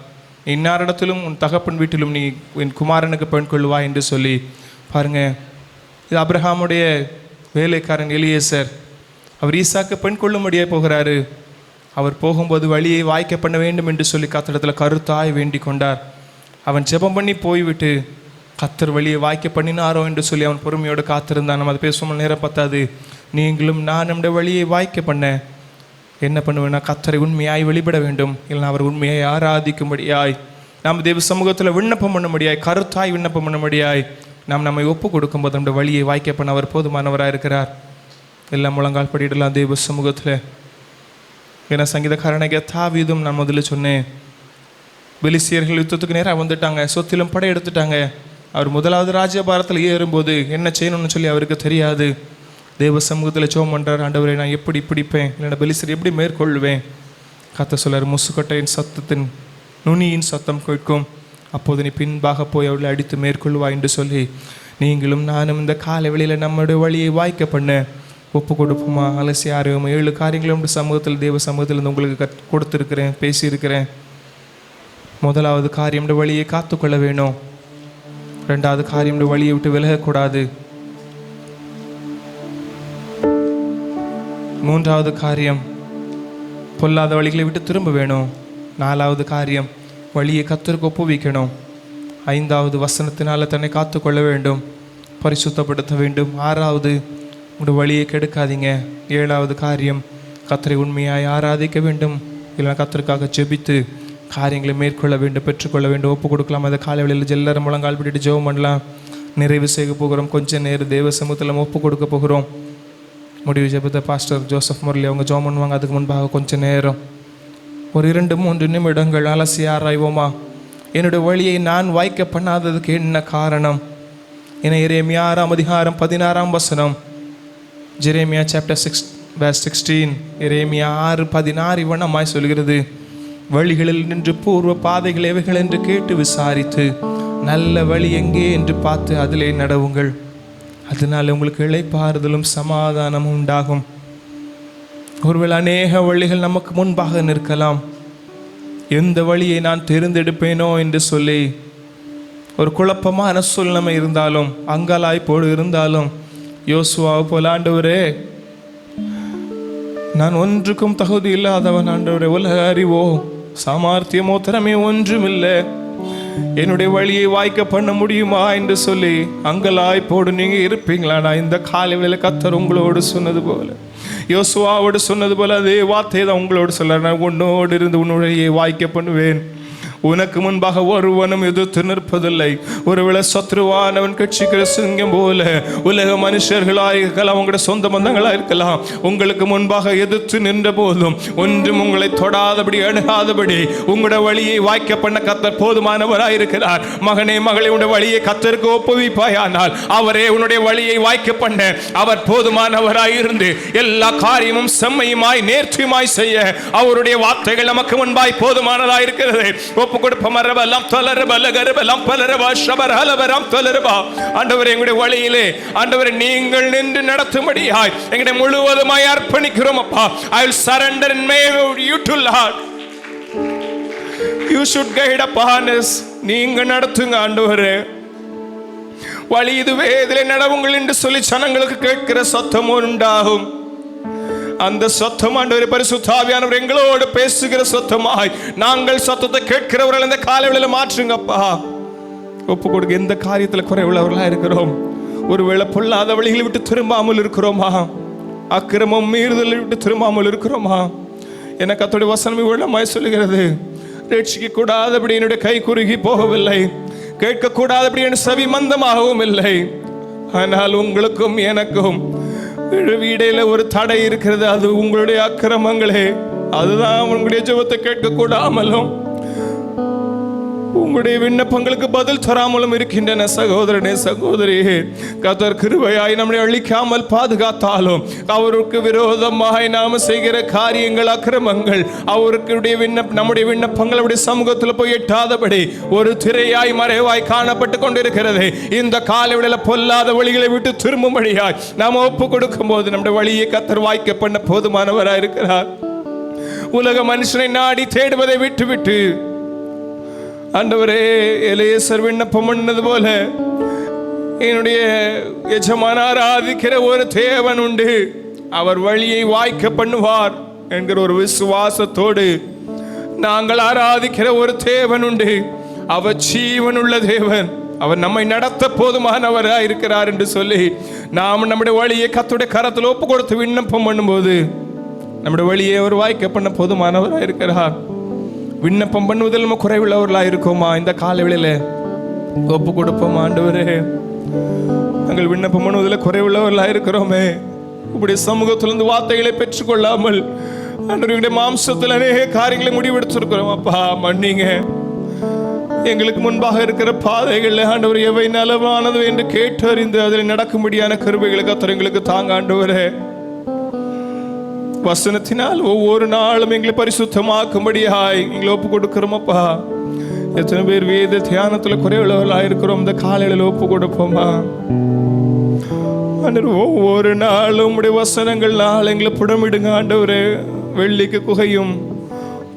இன்னாரிடத்திலும் உன் தகப்பன் வீட்டிலும் நீ என் குமாரனுக்கு பெண் கொள்வாய் என்று சொல்லி. பாருங்க, இது ஆபிரகாமுடைய வேலைக்காரன் எலியேசர். அவர் ஈசாக்கு பெண் கொள்ளும்படியே போகிறாரு. அவர் போகும்போது வழியை வாய்க்க பண்ண வேண்டும் என்று சொல்லி கர்த்தரிடத்தில் கருத்தாய் வேண்டிக் கொண்டார். அவன் ஜெபம் பண்ணி போய்விட்டு கர்த்தர் வழியை வாய்க்க பண்ணினாரோ என்று சொல்லி அவன் பொறுமையோடு காத்திருந்தான். நம்ம அதை பேசுவோம், நேரம் பத்தாது. நீங்களும் நான் நம்முடைய வழியை வாய்க்க பண்ண என்ன பண்ணுவேன்னா, கர்த்தரை உண்மையாய் வெளிப்பட வேண்டும். இல்லைனா அவர் உண்மையை ஆராதிக்கும்படியாய், நாம் தேவ சமூகத்தில் விண்ணப்பம் பண்ணும்படியாய், கருத்தாய் விண்ணப்பம் பண்ணும்படியாய் நாம் நம்மை ஒப்பு கொடுக்கும்போது நம்முடைய வழியை வாய்க்க பண்ண அவர் போதுமானவராக இருக்கிறார். எல்லாம் முழங்கால் படிடலாம் தேவ சமூகத்தில். ஏன்னா சங்கீதக்காரனாகிய தாவீதும் நான் முதல்ல சொன்னேன், பெலிஸ்தியர்கள் யுத்தத்துக்கு நேராக வந்துட்டாங்க, சொத்திலும் படை எடுத்துட்டாங்க. அவர் முதலாவது ராஜ்யபாரத்தில் ஏறும்போது என்ன செய்யணும்னு சொல்லி அவருக்கு தெரியாது. தேவ சமூகத்தில் ஜெபம் பண்ணுறார், ஆண்டவரை நான் எப்படி பிடிப்பேன், இல்லைன்னா பெலிஸ்தியரை எப்படி மேற்கொள்வேன். கர்த்தர் சொல்லார், முசுக்கட்டையின் சத்தத்தின் நுனியின் சத்தம் கேட்கும், அப்போது நீ பின்பாக போய் அவளை அடித்து மேற்கொள்வா என்று சொல்லி நீங்களும் நானும் இந்த கால வேளையில் நம்முடைய வழியை வாய்க்க பண்ண ஒப்பு கொடுப்போமா? அலசி ஆரோக்கியமா 7 காரியங்களும் சமூகத்தில் தேவ சமூகத்தில் உங்களுக்கு கொடுத்துருக்கிறேன், பேசியிருக்கிறேன். முதலாவது காரியம் வழியை காத்துக்கொள்ள வேணும். ரெண்டாவது காரியம் வழியை விட்டு விலகக்கூடாது. மூன்றாவது காரியம் பொல்லாத வழிகளை விட்டு திரும்ப வேணும். நாலாவது காரியம் வழியை கர்த்தருக்கு ஒப்புவிக்கணும். ஐந்தாவது வசனத்தினால தன்னை காத்துக்கொள்ள வேண்டும், பரிசுத்தப்படுத்த வேண்டும். ஆறாவது உங்களுடைய வழியை கெடுக்காதீங்க. ஏழாவது காரியம் கர்த்தரை உண்மையாய் ஆராதிக்க வேண்டும், இல்லைனா கர்த்தருக்காக ஜெபித்து காரியங்களை மேற்கொள்ள வேண்டும், பெற்றுக்கொள்ள வேண்டும், ஒப்பு கொடுக்கலாம். அதை காலை வேளையில் எல்லாரும் முழங்கால் பிடிட்டு ஜெபம் பண்ணலாம். நிறைவு செய்ய போகிறோம். கொஞ்ச நேரம் தேவ சமூகத்தில் ஒப்பு கொடுக்க போகிறோம். முடிவு ஜெபத்தை பாஸ்டர் ஜோசப் முரளி அவங்க ஜெபம் பண்ணுவாங்க. அதுக்கு முன்பாக கொஞ்ச நேரம் ஒரு 2-3 நிமிடங்கள் அலசி ஆராய்வோமா? என்னுடைய வழியை நான் வாய்க்க பண்ணாததுக்கு என்ன காரணம்? என எரேமியா 6ஆம் அதிகாரம் 16ஆம் வசனம், ஜெரேமியா சாப்டர் 6 verse 16, எரேமியா 6:16 இவனமாய் சொல்கிறது, வழிகளில் நின்று பூர்வ பாதைகள் எவைகள் என்று கேட்டு விசாரித்து நல்ல வழி எங்கே என்று பார்த்து அதிலே நடவுங்கள். அதனால் உங்களுக்கு இளைப்பாறுதலும் சமாதானமும் உண்டாகும். ஒருவேளை அநேக வழிகள் நமக்கு முன்பாக நிற்கலாம். எந்த வழியை நான் தேர்ந்தெடுப்பேனோ என்று சொல்லி ஒரு குழப்பமான சூழ்நிலை இருந்தாலும், அங்காலாய்ப்போடு இருந்தாலும், யோசுவாவை போல, ஆண்டவரே நான் ஒன்றுக்கும் தகுதி இல்லாதவன், ஆண்டவரே உலக அறிவோ சாமர்த்தியமோ திறமையோ ஒன்றுமில்லை, என்னுடைய வழியை வாய்க்க பண்ண முடியுமா என்று சொல்லி அங்கலாய்ப்போடு நீங்க இருப்பீங்களா? நான் இந்த காலை வேளையில கர்த்தர் உங்களோடு சொன்னது போல, யோசுவாவோடு சொன்னது போல அதே வார்த்தை தான் உங்களோடு சொல்ல, நான் உன்னோடு இருந்து உன்னுடைய வாய்க்க பண்ணுவேன். உனக்கு முன்பாக ஒருவனும் எதிர்த்து நிற்பதில்லை. ஒருவேளை சத்ருவானவன் கட்சிக்கிற சிங்கம் போல உலக மனுஷர்களாக இருக்கலாம், உங்களுடைய சொந்த பந்தங்களாக இருக்கலாம், உங்களுக்கு முன்பாக எதிர்த்து நின்ற போதும் ஒன்றும் உங்களை தொடாதபடி அணுகாதபடி உங்களுடைய வழியை வாய்க்க பண்ண கர்த்தர் போதுமானவராயிருக்கிறார். மகனே மகளே, உன்னுடைய வழியை கர்த்தருக்கு ஒப்புவிப்பாயானால் அவரே உன்னுடைய வழியை வாய்க்க பண்ண அவர் போதுமானவராயிருந்து எல்லா காரியமும் செம்மையுமாய் நேர்த்தியுமாய் செய்ய அவருடைய வார்த்தைகள் நமக்கு முன்பாய் போதுமானதாயிருக்கிறது. ஆண்டவரே, எங்களுடைய வழியிலே ஆண்டவரே நீங்கள் நின்று நடத்தும்படியாய் எங்களை முழுவதுமாய் அர்ப்பணிக்கிறோம் அப்பா. I will surrender and may you to Lord. You should guide upon us. நீங்க நடத்துங்க ஆண்டவரே. வழி இதுவே, இதிலே நடவுங்கள் என்று சொல்லி ஜனங்களுக்கு கேட்கிற சத்தம் உண்டாகும். அந்த சத்தம் ஆண்டவரே பரிசுத்த ஆவியானவர் எங்களோடு பேசுகிற சத்தமாய் நாங்கள் சத்தத்தை கேட்கிறவர்கள் இந்த காலையில மாற்றுங்கப்பா. ஒப்பு கொடுக்க. எந்த காரியத்தில் குறைவுள்ளவர்களா இருக்கிறோம்? ஒருவேளை பொல்லாத வழிகளை விட்டு திரும்பாமல் இருக்கிறோமா? அக்கிரமம் மீறுதலை விட்டு திரும்பாமல் இருக்கிறோமா? எனக்கு கர்த்தருடைய வசனம் இவ்வளமாய் சொல்லுகிறது, ரட்சிக்க கூடாதபடி என்னுடைய கை குறுகி போகவில்லை, கேட்க கூடாதபடி என் செவி மந்தமாகவும் இல்லை. ஆனால் உங்களுக்கும் எனக்கும் இடையில ஒரு தடை இருக்கிறது, அது உங்களுடைய அக்கிரமங்களே. அதுதான் உங்களுடைய ஜெபத்தை கேட்க கூடாமலும் உங்களுடைய விண்ணப்பங்களுக்கு பதில் தராமலும் இருக்கின்றன சகோதரனே சகோதரியே. கர்த்தர் கிருபையாய் நம்மை அழிக்காமல் பாதுகாத்தாலும் அவருக்கு விரோதமாய் நாம செய்கிற காரியங்கள், அக்கிரமங்கள், அவருக்கு நம்முடைய விண்ணப்பங்கள் அவருடைய சமூகத்தில் போய் எட்டாதபடி ஒரு திரையாய் மறைவாய் காணப்பட்டு கொண்டிருக்கிறது. இந்த காலையில பொல்லாத வழிகளை விட்டு திரும்பும்படியாய் நாம் ஒப்பு கொடுக்கும் போது நம்முடைய வழியை கர்த்தர் வாய்க்க பண்ண போதுமானவராய் இருக்கிறார். உலக மனுஷனை நாடி தேடுவதை விட்டு ஆண்டவரே, எலியேசர் விண்ணப்பம் பண்ணது போல என்னுடைய எஜமான ஆராதிக்கிற ஒரு தேவன் உண்டு, அவர் வழியை வாய்க்க பண்ணுவார் என்கிற ஒரு விசுவாசத்தோடு நாங்கள் ஆராதிக்கிற ஒரு தேவன் உண்டு. அவர் ஜீவனுள்ள தேவன், அவர் நம்மை நடத்த போதுமானவராக இருக்கிறார் என்று சொல்லி நாம் நம்முடைய வழியை கர்த்தருடைய கரத்தில் ஒப்பு கொடுத்து விண்ணப்பம் பண்ணும்போது நம்முடைய வழியை அவர் வாய்க்க பண்ண போதுமானவராக இருக்கிறார். விண்ணப்பம் பண்ணுவதில் நம்ம குறைவுள்ளவர்களாக இருக்கோமா? இந்த காலைகளில் ஒப்பு கொடுப்போம். ஆண்டவரே, நாங்கள் விண்ணப்பம் பண்ணுவதில் குறைவுள்ளவர்களாக இருக்கிறோமே, இப்படி சமூகத்திலிருந்து வார்த்தைகளை பெற்றுக்கொள்ளாமல் ஆண்டவருடைய மாம்சத்தில் அநேக காரியங்களை முடிவெடுத்திருக்கிறோம். அப்பா மன்னிங்க. எங்களுக்கு முன்பாக இருக்கிற பாதைகள் ஆண்டவர் எவை நலமானது என்று கேட்டு அறிந்து அதில் நடக்கும்படியான கிருபைகளை கர்த்தர் எங்களுக்கு தாங்க. ஆண்டவரே, வசனத்தினால் ஒவ்வொரு நாளும் எங்களை பரிசுத்தமாக்கும்படியாய் எங்களை ஒப்பு கொடுக்கிறோம். அப்பா, எத்தனை பேர் வேத தியானத்துல குறைவுள்ளவர்களாக இருக்கிறோம், இந்த காலையில ஒப்பு கொடுப்போமா? ஒவ்வொரு நாளும் உடைய வசனங்கள்னால் எங்களை புடமிடுங்க. ஆண்டவரே, வெள்ளிக்கு குகையும்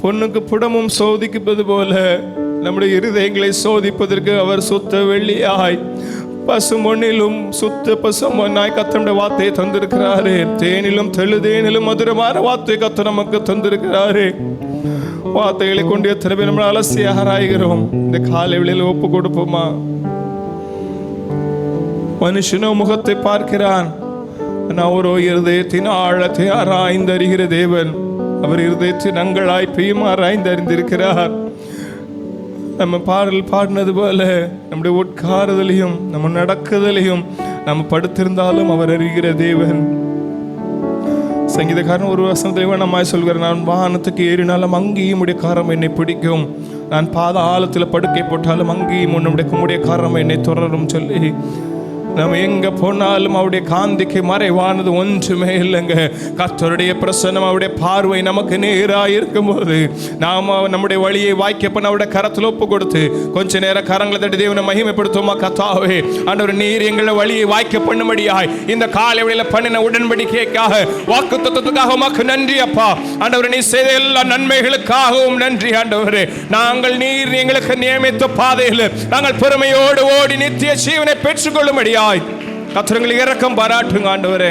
பொண்ணுக்கு புடமும் சோதிப்பது போல நம்முடைய இருதயங்களை சோதிப்பதற்கு அவர் சுத்த வெள்ளியாய் பசுமொன்னிலும் சுத்த பசுமொன்னாய் கர்த்தருடைய வார்த்தையை தந்திருக்கிறாரே. தேனிலும் தெளிதேனிலும் மதுரமான வார்த்தை கர்த்தர் நமக்கு தந்திருக்கிறாரே. வார்த்தைகளை கொண்டு எத்தனை பேர் நம்ம அலசி ஆராய்கிறோம். இந்த காலை வேளையில் ஒப்பு கொடுப்போமா? மனுஷனோ முகத்தை பார்க்கிறான், அவரோ இருதயத்தின் ஆழத்தை ஆராய்ந்தறிகிற தேவன். அவர் இருதயத்தின் அங்கலாய்ப்பையும் ஆராய்ந்து அறிந்திருக்கிறார். நம்ம பாடல் பாடினது போல நம்முடைய உட்காருதலையும் நம்ம நடக்குதலையும் நம்ம படுத்திருந்தாலும் அவர் அறிகிற தேவன். சங்கீதக்காரன் ஒரு வசனத்தை நம்ம சொல்கிறார், நான் வானத்துக்கு ஏறினாலும் அங்கேயும் உடைய காரம் என்னை பிடிக்கும், நான் பாத ஆழத்தில் படுக்கை போட்டாலும் அங்கேயும் உன்னுடைய காரம் என்னை தொடரும் சொல்லி நம்ம எங்க போனாலும் அவருடைய காந்திக்கு மறைவானது ஒன்றுமே இல்லைங்க. கர்த்தருடைய பிரசன்னம், அவருடைய பார்வை நமக்கு நேராக இருக்கும்போது நாம நம்முடைய வழியை வாய்க்க பண்ண அவருடைய கரத்தில் ஒப்பு கொடுத்து கொஞ்ச நேரம் கரங்களை தட்டி தேவனை மகிமைப்படுத்துவோமா? கர்த்தாவே, ஆண்டவர் நீர் எங்களை வழியை வாய்க்க பண்ணும்படியாய் இந்த காலை வேளையில பண்ணின உடன்படிக்கைக்காக, வாக்குத்தத்தத்துக்காக உமக்கு நன்றி அப்பா. ஆண்டவர் நீ செய்த எல்லா நன்மைகளுக்காகவும் நன்றி ஆண்டவரே. நாங்கள் நீர் எங்களுக்கு நியமித்த பாதையில் நாங்கள் பெருமையோடு ஓடி நித்திய ஜீவனை பெற்றுக்கொள்ளும்படியா கர்த்தர் இறக்கம் பாராட்டுங்க ஆண்டவரே.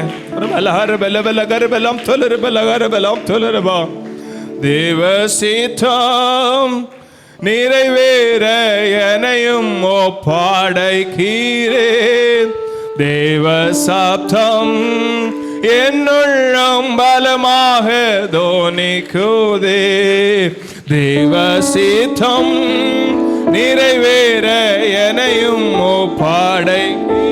தேவ சித்தம் நிறைவேற எனையும் ஒப்படைக்கிறேன். தேவ சப்தம் என்னுள்ளம் பலமாக தோனிக்குதே. தேவ சித்தம் நிறைவேற எனையும் ஒப்படைக்கிறேன்.